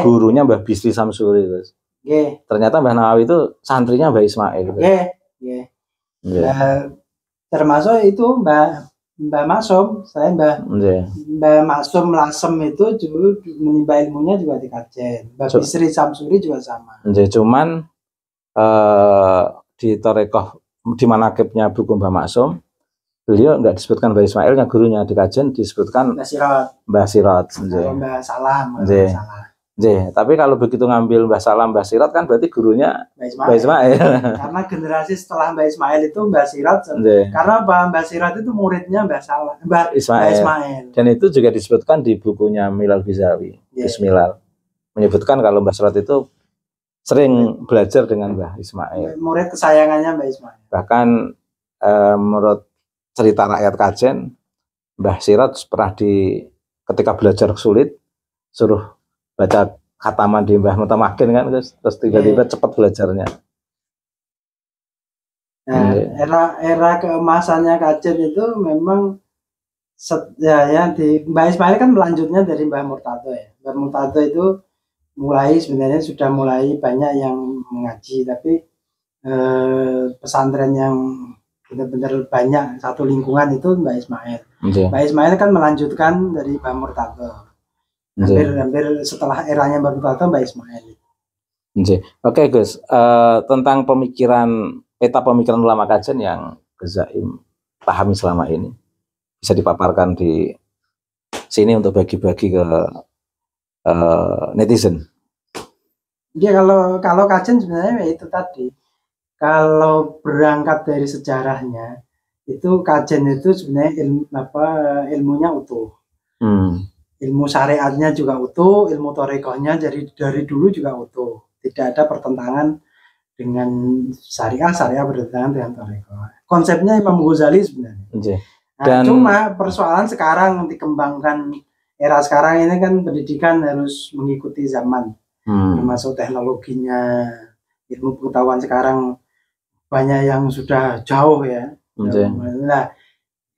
Gurunya Mbah Bisri Samsuri, guys. Ternyata Mbah Nawawi itu santrinya Mbah Ismail. Termasuk itu Mbah Maksum, selain Mbah Maksum Lasem itu juga menimba ilmunya juga di Kajen. Mbah Bisri Samsuri juga sama. Cuman di Torekoh di manakibnya buku Mbah Maksum, beliau nggak disebutkan Mbah Ismailnya, gurunya di Kajen disebutkan Mbah Sirat. Mbah Salam. Tapi kalau begitu ngambil Mbah Salam, Mbah Sirat kan berarti gurunya Mbah Ismail. Karena generasi setelah Mbah Ismail itu Mbah Sirat. Karena Mbah Sirat itu muridnya Mbah Salam, Mbah Ismail. Dan itu juga disebutkan di bukunya Milal Bizawi, Bismillah, menyebutkan kalau Mbah Sirat itu sering belajar dengan Mbah Ismail. Murid kesayangannya Mbah Ismail. Bahkan menurut cerita rakyat Kajen, Mbah Sirat pernah ketika belajar sulit suruh baca khataman di Mbah Mutawakkil kan, terus tiba-tiba cepat belajarnya. Nah, era keemasannya Kajen itu memang di Mbah Ismail kan melanjutnya dari Mbah Murtado ya. Mbah Murtado itu sebenarnya sudah mulai banyak yang mengaji, tapi pesantren yang benar-benar banyak satu lingkungan itu Mbah Ismail. Mbah Ismail kan melanjutkan dari Mbah Murtado. Hampir setelah eranya Mbah Murtado, Mbah Ismail. Oke, Gus. Tentang peta pemikiran ulama Kajen yang Gus Zaim pahami selama ini, bisa dipaparkan di sini untuk bagi-bagi ke netizen. Ya, kalau Kajen sebenarnya itu tadi, kalau berangkat dari sejarahnya itu Kajen itu sebenarnya ilmunya utuh. Ilmu syariatnya juga utuh, ilmu torekohnya dari dulu juga utuh. Tidak ada pertentangan dengan syariah bertentangan dengan torekoh. Konsepnya Imam Ghazali sebenarnya. Cuma persoalan sekarang dikembangkan. Era sekarang ini kan pendidikan harus mengikuti zaman, termasuk teknologinya, ilmu pengetahuan sekarang banyak yang sudah jauh ya. Nah,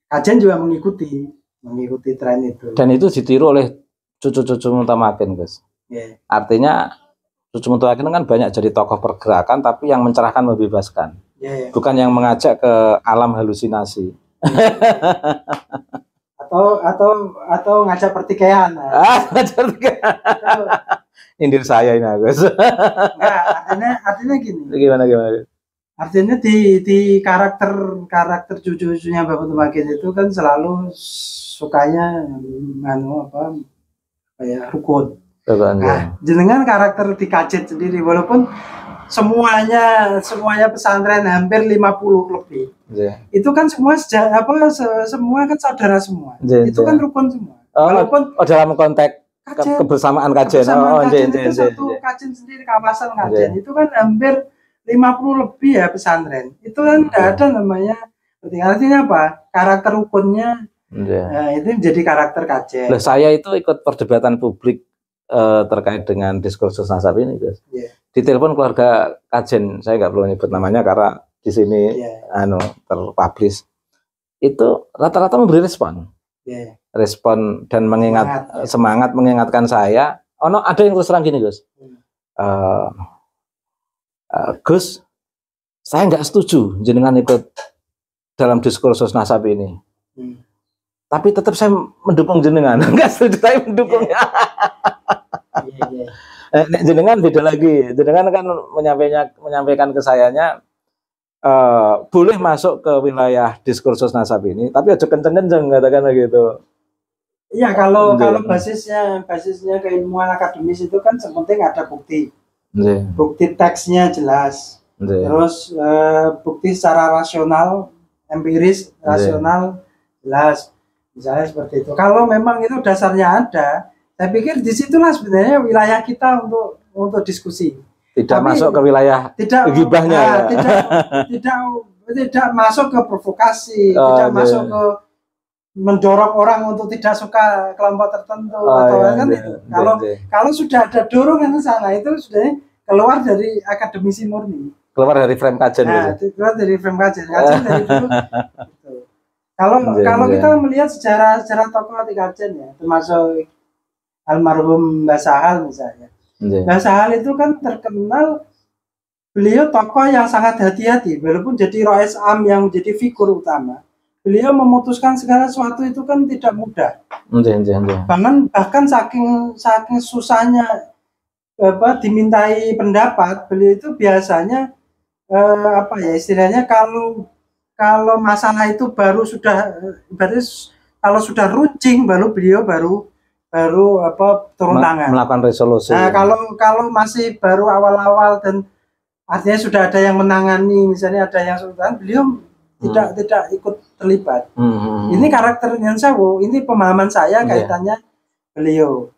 Kajen juga mengikuti tren itu. Dan itu ditiru oleh cucu-cucu Mutawakkil, Gus. Artinya cucu Mutawakkil kan banyak jadi tokoh pergerakan, tapi yang mencerahkan, membebaskan, bukan yang mengajak ke alam halusinasi. Atau ngajak pertikaian. Ngajak pertikaian. Indir saya ini, Gus. Enggak, artinya gini. Gimana? Artinya di karakter cucu-cucunya Mbah Mutawakkil itu kan selalu sukanya rukun. Nah, jenengan karakter di Kajen sendiri, walaupun semuanya pesantren hampir 50 lebih. Itu kan semua semua kan saudara semua. Itu kan rukun semua. Walaupun dalam konteks kebersamaan Kajen. Kajen sendiri, kawasan Kajen itu kan hampir 50 lebih ya pesantren. Itu kan tidak ada namanya. Artinya apa? Karakter rukunnya itu menjadi karakter Kajen. Saya itu ikut perdebatan publik terkait dengan diskursus nasab ini, Guys. Di telepon keluarga Kajen, saya nggak perlu nyebut namanya karena di sini terpublish. Itu rata-rata memberi respon. Respon dan semangat mengingatkan saya. Ada yang terus terang gini, Gus. Gus, saya nggak setuju jenengan ikut dalam diskursus nasab ini. Tapi tetap saya mendukung jenengan. Nggak setuju, saya mendukungnya. Jenengan beda lagi. Jenengan kan menyampaikan ke sayanya boleh masuk ke wilayah diskursus nasab ini, tapi aja kenceng-kenceng katakan gitu. Iya, kalau basisnya keilmuan akademis itu kan sepenting ada bukti. Bukti teksnya jelas. Terus bukti secara rasional, empiris, rasional jelas. Misalnya seperti itu. Kalau memang itu dasarnya ada, saya pikir disitulah sebenarnya wilayah kita untuk diskusi. Tidak masuk ke wilayah gibahnya. Tidak masuk ke provokasi, tidak masuk ke mendorong orang untuk tidak suka kelompok tertentu kan itu. Kalau sudah ada dorongan ke sana, itu sudah keluar dari akademisi murni. Keluar dari frame kajian. Keluar dari frame kajian dari dulu. Gitu. Kalau kita melihat sejarah tokoh Ati Kajen ya, termasuk almarhum Mbah Sahal misalnya. Mbah Sahal itu kan terkenal beliau tokoh yang sangat hati-hati, walaupun jadi Rois Am yang menjadi figur utama. Beliau memutuskan segala sesuatu itu kan tidak mudah. Bahkan saking susahnya dimintai pendapat, beliau itu biasanya istilahnya kalau masalah itu berarti kalau sudah runcing beliau baru turun tangan melakukan resolusi. Nah, kalau masih baru awal-awal dan artinya sudah ada yang menangani, misalnya ada yang sultan, beliau tidak ikut terlibat. Ini karakternya Sewu, ini pemahaman saya kaitannya beliau.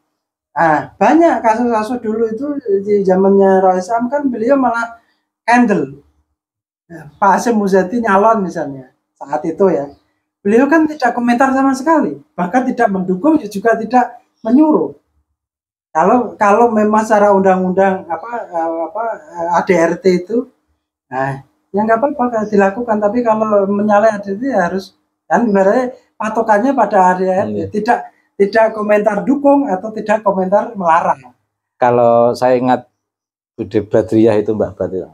Nah, banyak kasus-kasus dulu itu di zamannya Rois Am kan beliau malah handle. Pak Hasyim Muzadi nyalon misalnya saat itu ya, beliau kan tidak komentar sama sekali, bahkan tidak mendukung juga tidak menyuruh. Kalau memang secara undang-undang ADRT itu, nah ya nggak apa-apa dilakukan, tapi kalau menyalahi ADRT harus kan sebenarnya patokannya pada ADRT, tidak komentar dukung atau tidak komentar melarang. Kalau saya ingat Budi Badriah itu Mbak Bat itu.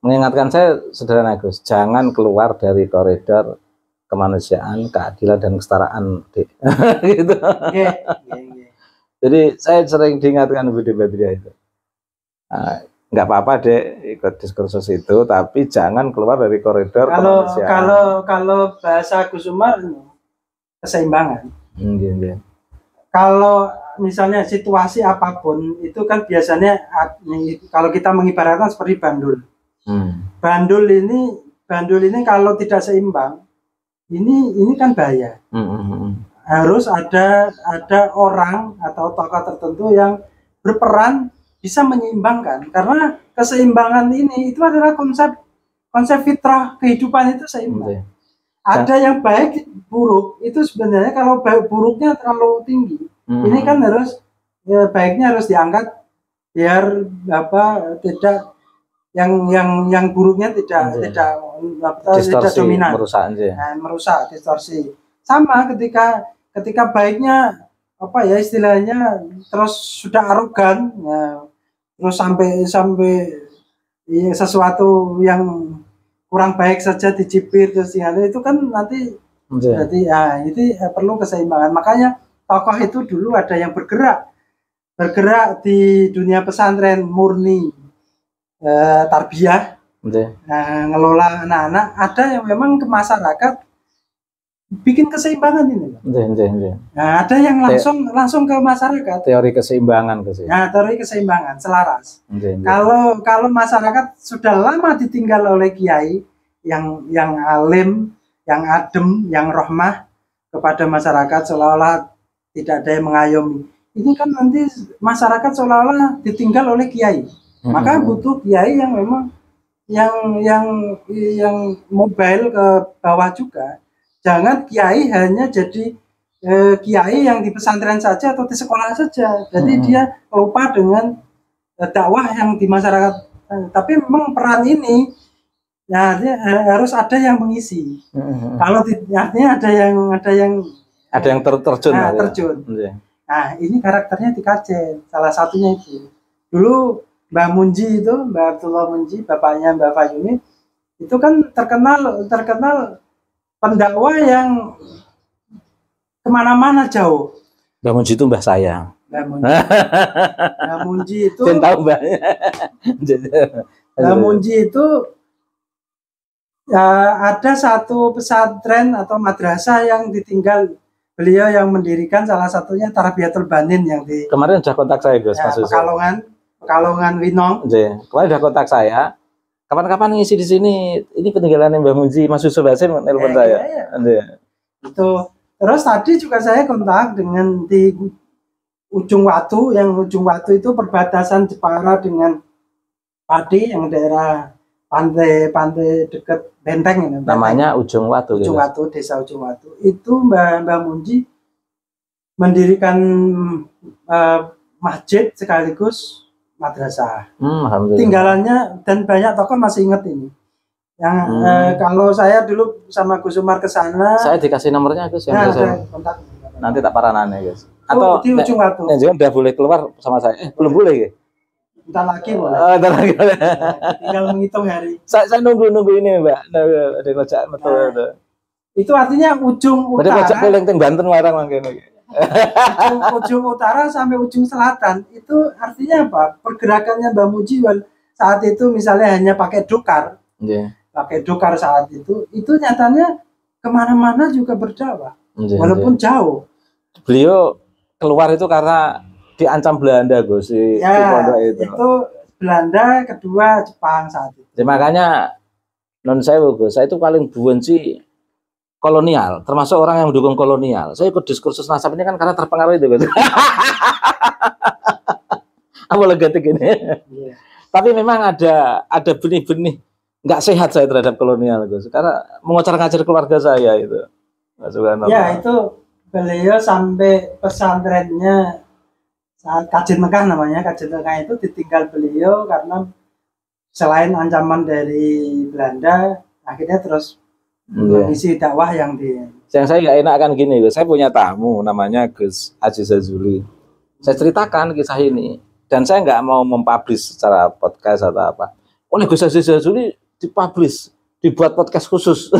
Mengingatkan saya sederhana Gus, jangan keluar dari koridor kemanusiaan, keadilan dan kesetaraan. Gitu. Jadi saya sering diingatkan Budi Badriah itu. Nggak apa-apa deh ikut diskursus itu, tapi jangan keluar dari koridor kemanusiaan. Kalau bahasa Gus Umar keseimbangan. Kalau misalnya situasi apapun itu kan biasanya kalau kita mengibaratkan seperti bandul. Bandul ini kalau tidak seimbang, ini kan bahaya. Harus ada orang atau tokoh tertentu yang berperan bisa menyeimbangkan, karena keseimbangan ini itu adalah konsep fitrah kehidupan itu seimbang. Ada yang baik buruk itu sebenarnya kalau buruknya terlalu tinggi, ini kan harus baiknya harus diangkat biar tidak yang buruknya tidak dominan, merusak distorsi. Sama ketika baiknya istilahnya terus sudah arogan, terus sampai sesuatu yang kurang baik saja dicipir terus itu kan nanti itu perlu keseimbangan. Makanya tokoh itu dulu ada yang bergerak di dunia pesantren murni, tarbiyah, ngelola anak-anak. Ada yang memang ke masyarakat bikin keseimbangan ini. Nah, ada yang langsung ke masyarakat. Teori keseimbangan. Nah, teori keseimbangan selaras. Kalau masyarakat sudah lama ditinggal oleh kiai yang alim, yang adem, yang rahmah kepada masyarakat, seolah-olah tidak ada yang mengayomi. Ini kan nanti masyarakat seolah-olah ditinggal oleh kiai. Maka butuh kiai yang memang yang mobile ke bawah juga. Jangan kiai hanya jadi kiai yang di pesantren saja atau di sekolah saja. Jadi dia lupa dengan dakwah yang di masyarakat. Tapi memang peran ini ya harus ada yang mengisi. Kalau artinya ada yang terjun. Nah, ini karakternya Ati Kajen. Salah satunya itu. Dulu Mbah Munji itu, Mbah Abdullah Munji, bapaknya Mbah Fayumi, itu kan terkenal pendakwah yang kemana-mana jauh. Mbah Munji itu mbah saya. Mbah Munji. Mbah Munji itu tahu mbahnya. Mbah Munji itu ada satu pesantren atau madrasah yang ditinggal beliau, yang mendirikan salah satunya Tarbiyatul Banin yang di kemarin sudah kontak saya Gus, ya, Pekalongan Winong. Kemarin sudah kontak saya. Kapan-kapan ngisi di sini. Ini peninggalan Mbah Munji, Mas Yusuf Hasim nelpon saya. Iya. Itu terus tadi juga saya kontak dengan di Ujung Watu, yang Ujung Watu itu perbatasan Jepara dengan Pati, yang daerah pantai dekat Benteng. Namanya Ujung Watu. Ujung Watu, desa Ujung Watu. Itu Mbah Munji mendirikan masjid sekaligus madrasah. Tinggalannya, dan banyak tokoh masih ingat ini. Yang kalau saya dulu sama Gus Umar ke sana, saya dikasih nomornya Gus, yang saya kontak. Nanti tak paranan ya Gus. Atau di Ujung Watu. Jangan udah boleh keluar sama saya. Belum boleh ya? Bentar lagi boleh. Bentar lagi boleh. Tinggal menghitung hari. Saya nunggu ini Mbak. Ada ngejak betul. Itu artinya ujung utara. Ada ngejak teng Banten warang mangkene. Ujung utara sampai ujung selatan itu artinya apa? Pergerakannya Mbah Munji saat itu misalnya hanya pakai dokar. Pakai dokar saat itu nyatanya kemana-mana juga berdakwah. Walaupun jauh. Beliau keluar itu karena diancam Belanda Gus di pondok itu. Itu Belanda, kedua Jepang saat itu. Ya, makanya non saya Gus, saya itu paling benci kolonial, termasuk orang yang mendukung kolonial. Saya ikut diskursus nasab ini kan karena terpengaruh itu Gus. Apologetik ini. Yeah. Tapi memang ada benih-benih nggak sehat saya terhadap kolonial Gus, karena mengocar-ngacir keluarga saya itu. Ya itu beliau sampai pesantrennya saat Kajen Mekah, namanya Kajen Mekah itu ditinggal beliau karena selain ancaman dari Belanda, akhirnya terus mengisi dakwah yang saya nggak enak kan gini Gus, saya punya tamu namanya Gus Haji Zazuli, saya ceritakan kisah ini dan saya nggak mau mempublish secara podcast atau apa. Oleh Gus Haji Zazuli dipublish, dibuat podcast khusus.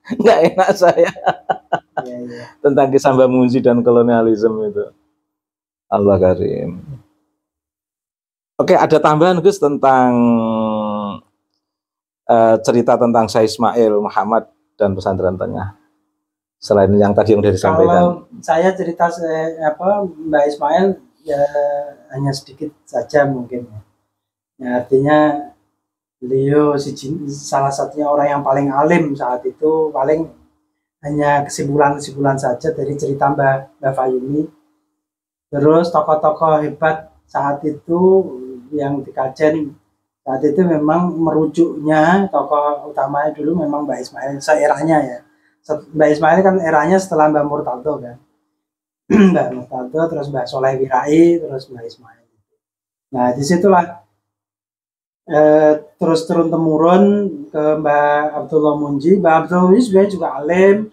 Nggak enak saya. Tentang kisah Mbah Munji dan kolonialisme itu. Allah Karim. Oke, ada tambahan Gus tentang cerita tentang Syekh Ismail Muhammad dan pesantren Tengah. Selain yang tadi yang sudah disampaikan. Kalau saya cerita Mbah Ismail ya hanya sedikit saja mungkin. Ya, artinya beliau salah satunya orang yang paling alim saat itu, paling hanya kesimpulan-kesimpulan saja dari cerita Mbah Fayumi. Terus tokoh-tokoh hebat saat itu yang di Kajen saat itu memang merujuknya tokoh utamanya dulu memang Mbah Ismail seeranya ya. Mbah Ismail kan eranya setelah Mbah Murtado kan. Mbah Murtado, terus Mbah Soleh Wirai, terus Mbah Ismail. Nah disitulah terus turun temurun ke Mbah Abdullah Munji. Mbah Abdullah Munji sebenarnya juga alim,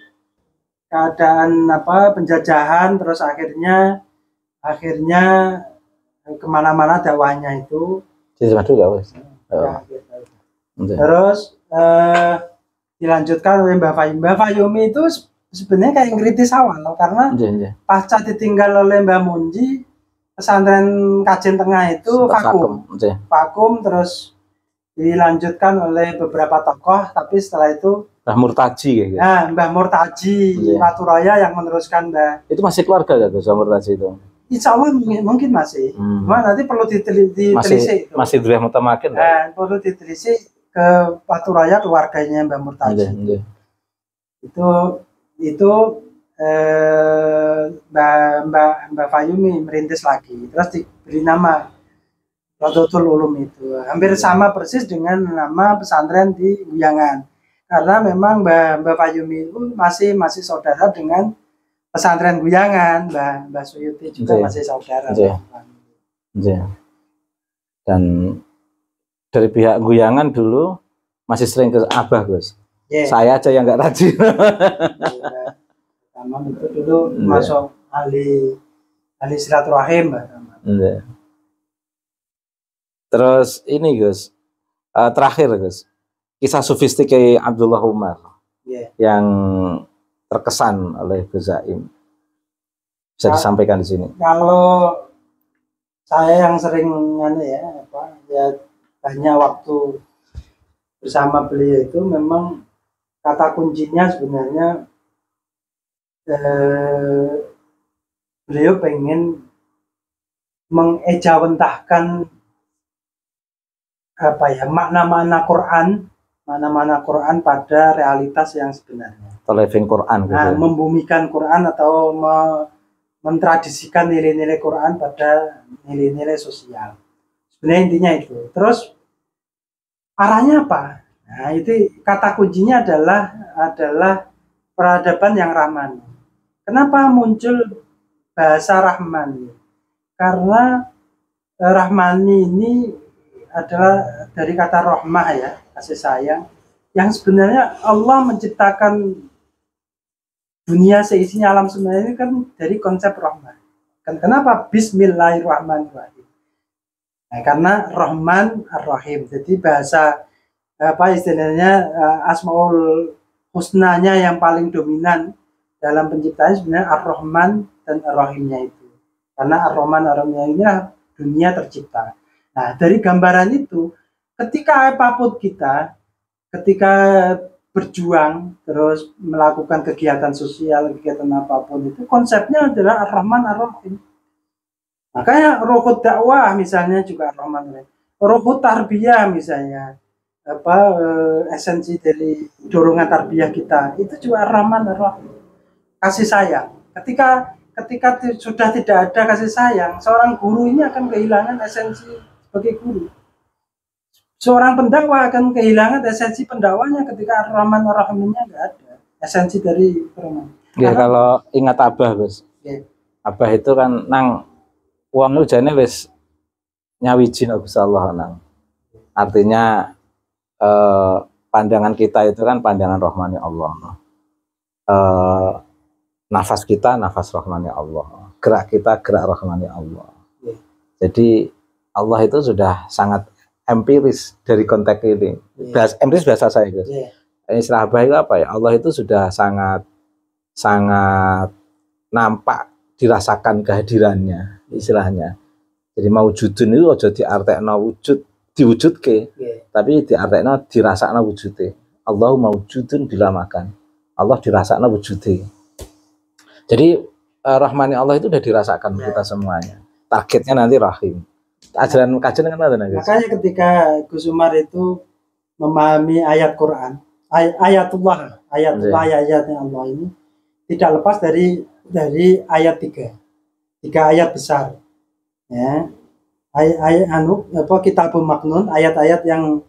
keadaan penjajahan, terus akhirnya kemana-mana dakwahnya itu. Terus dilanjutkan oleh Mbah Fayumi. Mbah Fayumi itu sebenarnya kayak kritis awal karena pasca ditinggal oleh Mbah Munji, pesantren Kajen Tengah itu vakum, terus dilanjutkan oleh beberapa tokoh, tapi setelah itu Mbah Murtaji gitu. Mbah Murtaji Paturaya yang meneruskan Mbah. Itu masih keluarga gak tuh Mbah Murtaji itu? Insya Allah mungkin masih. Cuma nanti perlu ditelisik. Masih Duleh Mutamakin. Perlu ditelisik ke Paturaya, keluarganya Mbah Murtaji. Itu Mbah Fayumi merintis lagi, terus diberi nama Rodotul Ulum itu. Hampir sama persis dengan nama pesantren di Guyangan. Karena memang Mbah Fayumi itu masih saudara dengan pesantren Guyangan. Mbah Suyuti juga masih saudara. Dan dari pihak Guyangan dulu masih sering ke Abah Gus. Saya aja yang nggak rajin. Sama itu dulu masuk ahli silaturahim. Terus ini Gus, terakhir Gus, kisah sufistik Abdullah Umar yang terkesan oleh Gus Zaim. bisa disampaikan di sini? Kalau saya yang sering ya banyak waktu bersama beliau itu memang kata kuncinya sebenarnya beliau pengen mengejawantahkan makna-makna Quran pada realitas yang sebenarnya. Living Quran gitu. Nah, membumikan Quran atau mentradisikan nilai-nilai Quran pada nilai-nilai sosial. Sebenarnya intinya itu. Terus arahnya apa? Nah, itu kata kuncinya adalah peradaban yang rahmani. Kenapa muncul bahasa rahmani? Karena rahmani ini adalah dari kata rahmah ya, kasih sayang, yang sebenarnya Allah menciptakan dunia seisinya alam semesta ini kan dari konsep rahmah. Kenapa Bismillahirrahmanirrahim? Nah, karena Rahman Ar-Rahim. Jadi bahasa istilahnya Asmaul Husnanya yang paling dominan dalam penciptaan sebenarnya Ar-Rahman dan Ar-Rahimnya itu. Karena Ar-Rahman Ar-Rahimnya ini dunia tercipta. Nah, dari gambaran itu, ketika apapun kita, ketika berjuang, terus melakukan kegiatan sosial, kegiatan apapun itu, konsepnya adalah Ar-Rahman Ar-Rahim. Makanya rohut dakwah misalnya juga Ar-Rahman Ar-Rahim. Rohut tarbiyah misalnya, esensi dari dorongan tarbiyah kita, itu juga Ar-Rahman Ar-Rahim. Kasih sayang. Ketika sudah tidak ada kasih sayang, seorang guru ini akan kehilangan esensi sebagai guru. Seorang pendakwah akan kehilangan esensi pendakwahnya ketika Ar-Rahman Ar-Rahimnya nggak ada. Esensi dari Ar-Rahman. Ya, kalau ingat Abah, Bos. Ya. Abah itu kan nang uang ujane wis nyawiji Gusti Allah nang. Artinya pandangan kita itu kan pandangan rahmani Allah. Nafas kita nafas rahmani Allah. Gerak kita gerak rahmani Allah. Ya. Jadi Allah itu sudah sangat empiris dari konteks ini. Yeah. Empiris bahasa saya, guys. Yeah. Istilah Abah itu apa ya? Allah itu sudah sangat nampak, dirasakan kehadirannya, istilahnya. Jadi maujudun itu aja diartekno wujud, diwujudke. Yeah. Tapi diartekno dirasakno wujude. Allahu maujudun bila makan. Allah dirasakno wujude. Jadi rahmani Allah itu sudah dirasakan kita semuanya. Targetnya nanti rahim. Ajaran kajian kan ada. Makanya ketika Gus Umar itu memahami ayat Quran, ayatnya Allah ini tidak lepas dari ayat tiga ayat besar, ya. Kitabul Maknun, ayat-ayat yang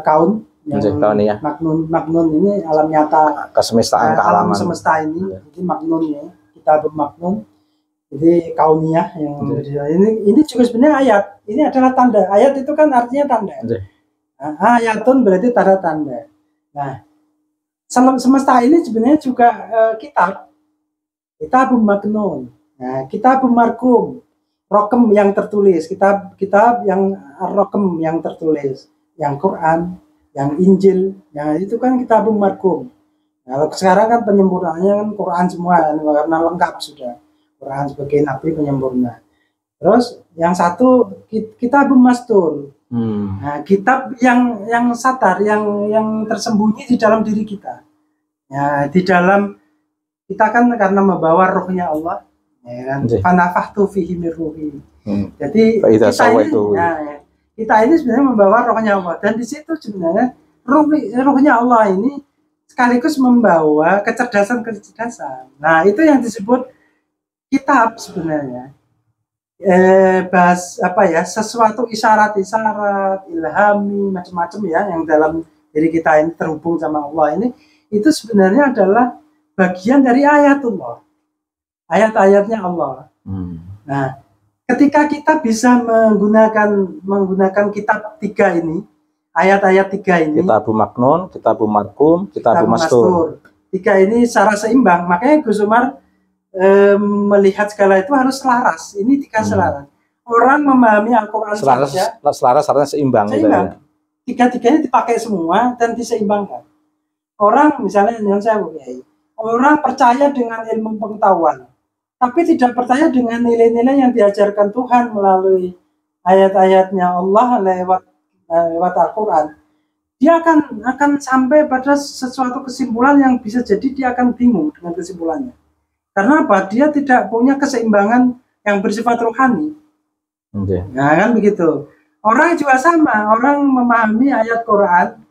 kaun, yang maknun ini alam nyata, kesemestaan, kealaman, alam semesta ini, jadi maknunnya, Kitabul Maknun. Jadi kauniyah yang ini juga sebenarnya ayat. Ini adalah tanda. Ayat itu kan artinya tanda. Nah, ayatun berarti tanda-tanda. Nah, semesta ini sebenarnya juga kitab maknun. Nah, kitab markum, rokem yang tertulis, kitab yang rokem yang tertulis, yang Quran, yang Injil, yang itu kan kitab markum. Nah, sekarang kan penyempurnaannya kan Quran semua karena lengkap sudah. Quran sebagai nabi penyempurna. Terus yang satu kitab mastur. Nah, kitab yang satar, yang tersembunyi di dalam diri kita. Ya, di dalam kita kan karena membawa rohnya Allah, ya kan. Fanafahtu fihi min ruhi. Jadi kita ini sebenarnya membawa rohnya Allah, dan di situ sebenarnya rohnya Allah ini sekaligus membawa kecerdasan. Nah, itu yang disebut kitab sebenarnya. Sesuatu isyarat, ilhami, macam-macam ya, yang dalam diri kita ini terhubung sama Allah ini, itu sebenarnya adalah bagian dari ayatullah, ayat-ayatnya Allah. Nah, ketika kita bisa menggunakan kitab tiga ini, ayat-ayat tiga ini, Kitabul Maknun, Kitabul Markum, Kitabul Mastur, tiga ini secara seimbang, makanya Gus Umar melihat segala itu harus selaras. Ini tiga selaras. Orang memahami Al-Quran selaras artinya seimbang. Ya. Tiga-tiganya dipakai semua dan diseimbangkan. Orang misalnya dengan saya, orang percaya dengan ilmu pengetahuan, tapi tidak percaya dengan nilai-nilai yang diajarkan Tuhan melalui ayat-ayatnya Allah lewat Al-Quran, dia akan sampai pada sesuatu kesimpulan yang bisa jadi dia akan bingung dengan kesimpulannya. Karena apa? Dia tidak punya keseimbangan yang bersifat rohani. Nah, kan begitu. Orang juga sama, orang memahami ayat Quran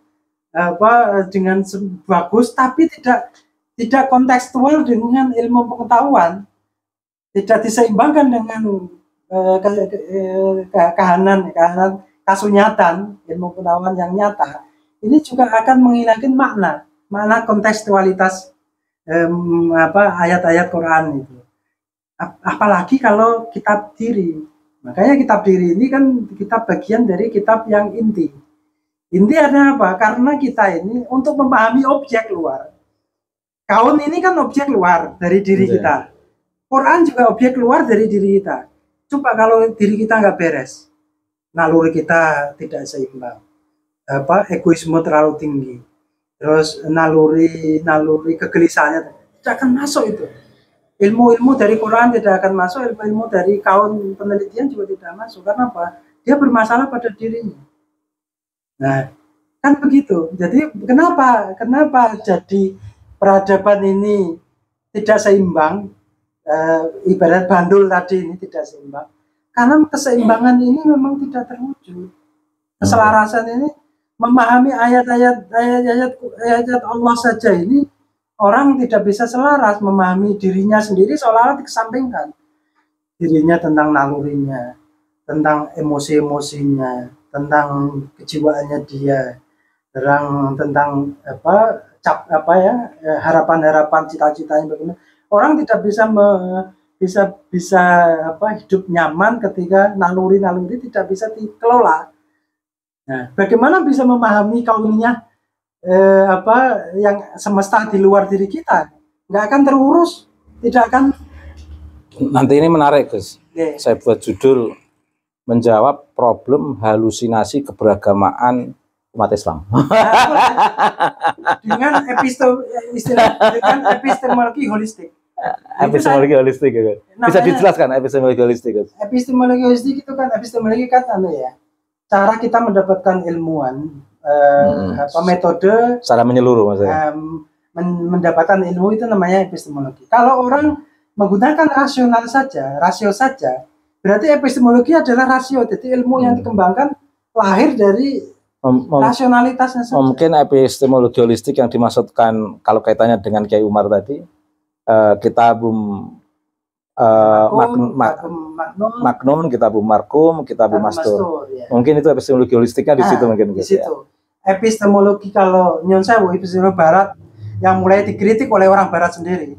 dengan bagus, tapi tidak kontekstual dengan ilmu pengetahuan, tidak diseimbangkan dengan kehanan kasunyatan, ilmu pengetahuan yang nyata. Ini juga akan menghilangkan makna kontekstualitas ayat-ayat Quran itu. Apalagi kalau kitab diri. Makanya kitab diri ini kan kitab bagian dari kitab yang inti. Inti ada apa? Karena kita ini untuk memahami objek luar. Kaun ini kan objek luar dari diri kita. Quran juga objek luar dari diri kita. Coba kalau diri kita nggak beres, naluri kita tidak seimbang, egoisme terlalu tinggi, terus naluri kegelisahannya tidak akan masuk itu. Ilmu-ilmu dari Quran tidak akan masuk, ilmu-ilmu dari kaum penelitian juga tidak masuk. Karena apa? Dia bermasalah pada dirinya. Nah, kan begitu. Jadi kenapa jadi peradaban ini tidak seimbang? Ibarat bandul tadi ini tidak seimbang. Karena keseimbangan ini memang tidak terwujud. Keselarasan ini, memahami ayat-ayat Allah saja ini, orang tidak bisa selaras memahami dirinya sendiri, seolah-olah dikesampingkan. Dirinya tentang nalurinya, tentang emosi-emosinya, tentang kejiwaannya dia, tentang harapan-harapan, cita-citanya bagaimana. Orang tidak bisa hidup nyaman ketika naluri tidak bisa dikelola. Nah, bagaimana bisa memahami kaunnya yang semesta di luar diri kita? Nggak akan terurus, tidak akan. Nanti ini menarik, Gus. Saya buat judul menjawab problem halusinasi keberagamaan umat Islam. Dengan epistemologi holistik. Epistemologi holistik, ya. Bisa dijelaskan epistemologi holistik, Gus? Epistemologi holistik itu kan cara kita mendapatkan ilmuwan, metode secara menyeluruh, maksudnya. Mendapatkan ilmu itu namanya epistemologi. Kalau orang menggunakan rasio saja, berarti epistemologi adalah rasio. Jadi ilmu yang dikembangkan lahir dari rasionalitasnya saja. Mungkin epistemologi holistik yang dimaksudkan kalau kaitannya dengan Kiai Umar tadi, kitabum Maknun, kitabum Markum, kitabum Mastur. Ya. Mungkin itu epistemologi holistiknya di situ mungkin. Di situ. Ya. Epistemologi kalau nyon sewu epistemologi barat yang mulai dikritik oleh orang barat sendiri.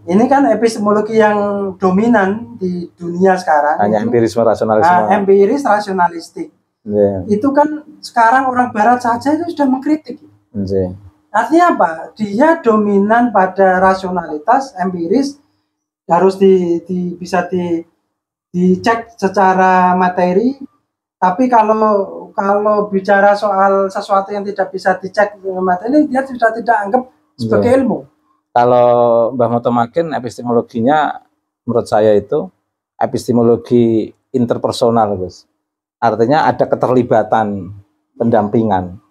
Ini kan epistemologi yang dominan di dunia sekarang. Hanya empirisme rasionalisme. Empiris rasionalistik. Yeah. Itu kan sekarang orang barat saja itu sudah mengkritik. Yeah. Artinya apa? Dia dominan pada rasionalitas, empiris, harus bisa dicek secara materi. Tapi kalau bicara soal sesuatu yang tidak bisa dicek materi, dia sudah tidak anggap sebagai ilmu. Kalau Mbah Motomakin epistemologinya menurut saya itu epistemologi interpersonal, Gus. Artinya ada keterlibatan pendampingan.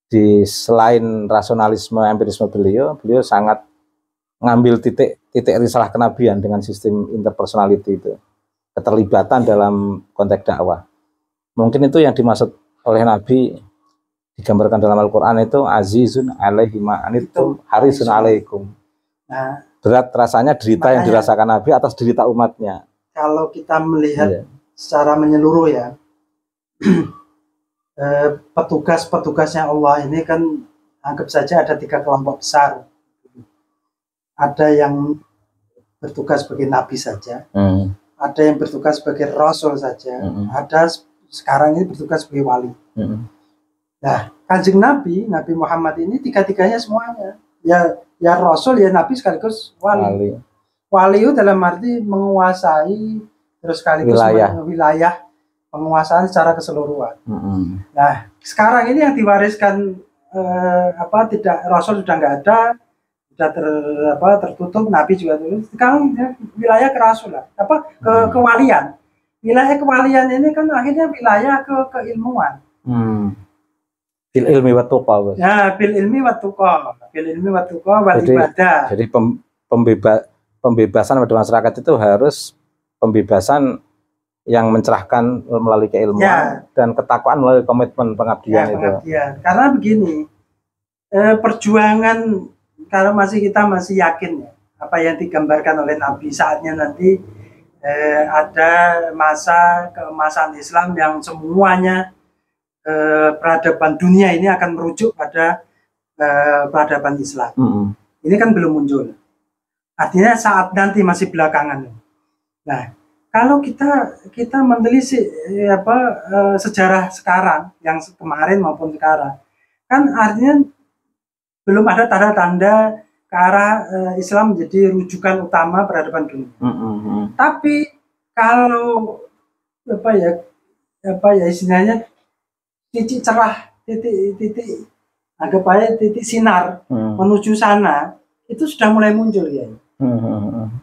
Di selain rasionalisme empirisme beliau sangat ngambil titik risalah kenabian dengan sistem interpersonality itu, keterlibatan dalam konteks dakwah. Mungkin itu yang dimaksud oleh Nabi, digambarkan dalam Al-Quran itu azizun alaihi ma anittum harisun alaikum. Nah, berat rasanya derita yang dirasakan Nabi atas derita umatnya. Kalau kita melihat secara menyeluruh ya, petugasnya Allah ini kan anggap saja ada 3 kelompok besar. Ada yang bertugas sebagai nabi saja, ada yang bertugas sebagai rasul saja, ada sekarang ini bertugas sebagai wali. Nah, Kanjeng Nabi Muhammad ini 3-tiganya semuanya. Ya rasul, ya nabi sekaligus wali. Wali itu dalam arti menguasai terus sekaligus wilayah penguasaan secara keseluruhan. Nah, sekarang ini yang diwariskan tidak rasul sudah nggak ada, sudah tertutup, Nabi juga tertutup. Sekarang wilayah ke Rasul lah, kewalian. Wilayah kewalian ini kan akhirnya wilayah keilmuan. Bil ilmi wa tuqa. Ya, bil ilmi wa tuqa. Bil ilmi wa tuqa wal ibadah. Jadi pembebasan pada masyarakat itu harus pembebasan yang mencerahkan melalui keilmuan dan ketakwaan melalui komitmen pengabdian itu. Karena begini, perjuangan kalau kita masih yakin ya apa yang digambarkan oleh Nabi, saatnya nanti ada masa keemasan Islam yang semuanya peradaban dunia ini akan merujuk pada peradaban Islam. Ini kan belum muncul. Artinya saat nanti masih belakangan. Nah, kalau kita menelisik sejarah sekarang, yang kemarin maupun sekarang, kan artinya belum ada tanda-tanda ke arah Islam menjadi rujukan utama peradaban dunia. Tapi kalau istilahnya titik cerah, titik anggap aja titik sinar menuju sana itu sudah mulai muncul ya.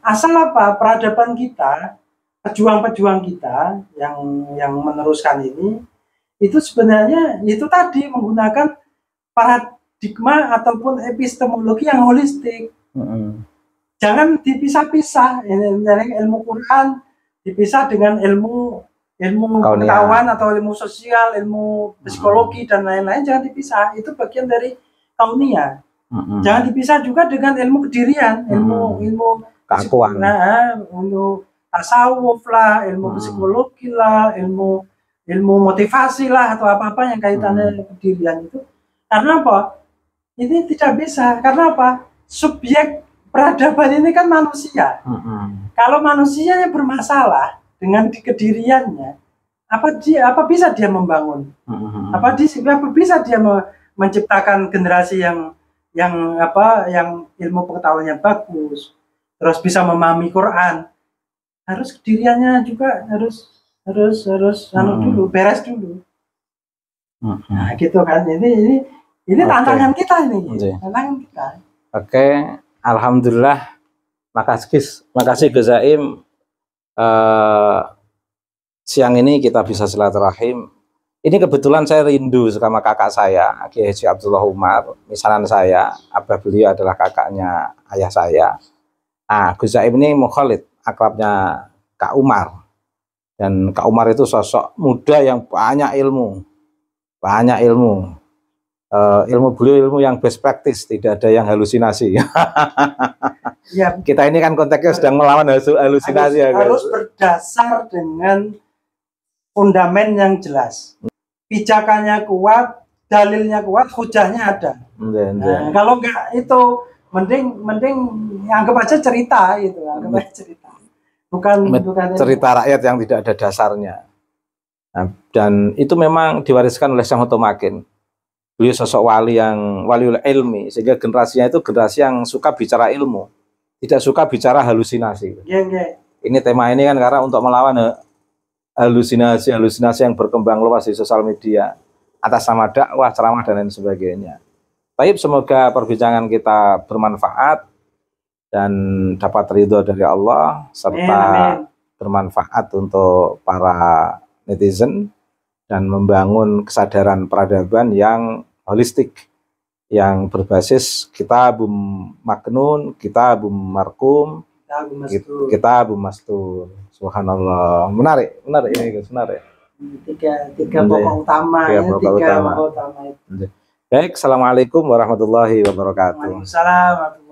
Asal peradaban kita, pejuang-pejuang kita yang meneruskan ini itu sebenarnya itu tadi menggunakan paradigma ataupun epistemologi yang holistik. Jangan dipisah-pisah. Ilmu Quran dipisah dengan ilmu pengetahuan atau ilmu sosial, ilmu psikologi dan lain-lain, jangan dipisah. Itu bagian dari kaunia. Jangan dipisah juga dengan ilmu kedirian, ilmu keakuan, ilmu tasawuf lah, ilmu psikologi lah, ilmu motivasi lah, atau apa-apa yang kaitannya dengan kedirian itu. Karena apa? Ini tidak bisa. Karena apa? Subjek peradaban ini kan manusia. Kalau manusia yang bermasalah dengan kediriannya, apa bisa dia membangun? Apa bisa dia menciptakan generasi yang ilmu pengetahuannya bagus, terus bisa memahami Quran? Harus kediriannya juga harus dulu, beres dulu. Nah, gitu kan. Ini tantangan kita ini. Tantangan kita. Oke, alhamdulillah. Makasih Gus Zaim. Siang ini kita bisa silaturahim. Ini kebetulan saya rindu sama kakak saya, Kiai Haji Abdullah Umar, misanan saya. Abah beliau adalah kakaknya ayah saya. Nah, Gus Zaim ini mukhalid, akrabnya Kak Umar. Dan Kak Umar itu sosok muda yang banyak ilmu. Ilmu beliau ilmu yang best practice, tidak ada yang halusinasi. Ya, kita ini kan konteksnya sedang melawan halusinasi. Harus berdasar dengan fundament yang jelas. Pijakannya kuat, dalilnya kuat, hujahnya ada. Nah, kalau enggak itu mending anggap aja cerita gitu, anggap aja cerita. Bukan cerita rakyat yang tidak ada dasarnya. Nah, dan itu memang diwariskan oleh Syekh Mutomakin. Beliau sosok waliul ilmi, sehingga generasinya itu generasi yang suka bicara ilmu, tidak suka bicara halusinasi. Ini tema ini kan karena untuk melawan halusinasi yang berkembang luas di sosial media atas nama dakwah, ceramah dan lain sebagainya. Baik, semoga perbincangan kita bermanfaat dan dapat ridho dari Allah serta bermanfaat untuk para netizen dan membangun kesadaran peradaban yang holistik, yang berbasis kitabum maknun, kitabum markum, kitabum mastur. Subhanallah, menarik ini Gus, menarik. Tiga pokok utama, Baik, assalamualaikum warahmatullahi wabarakatuh. Waalaikumsalam warahmatullahi wabarakatuh.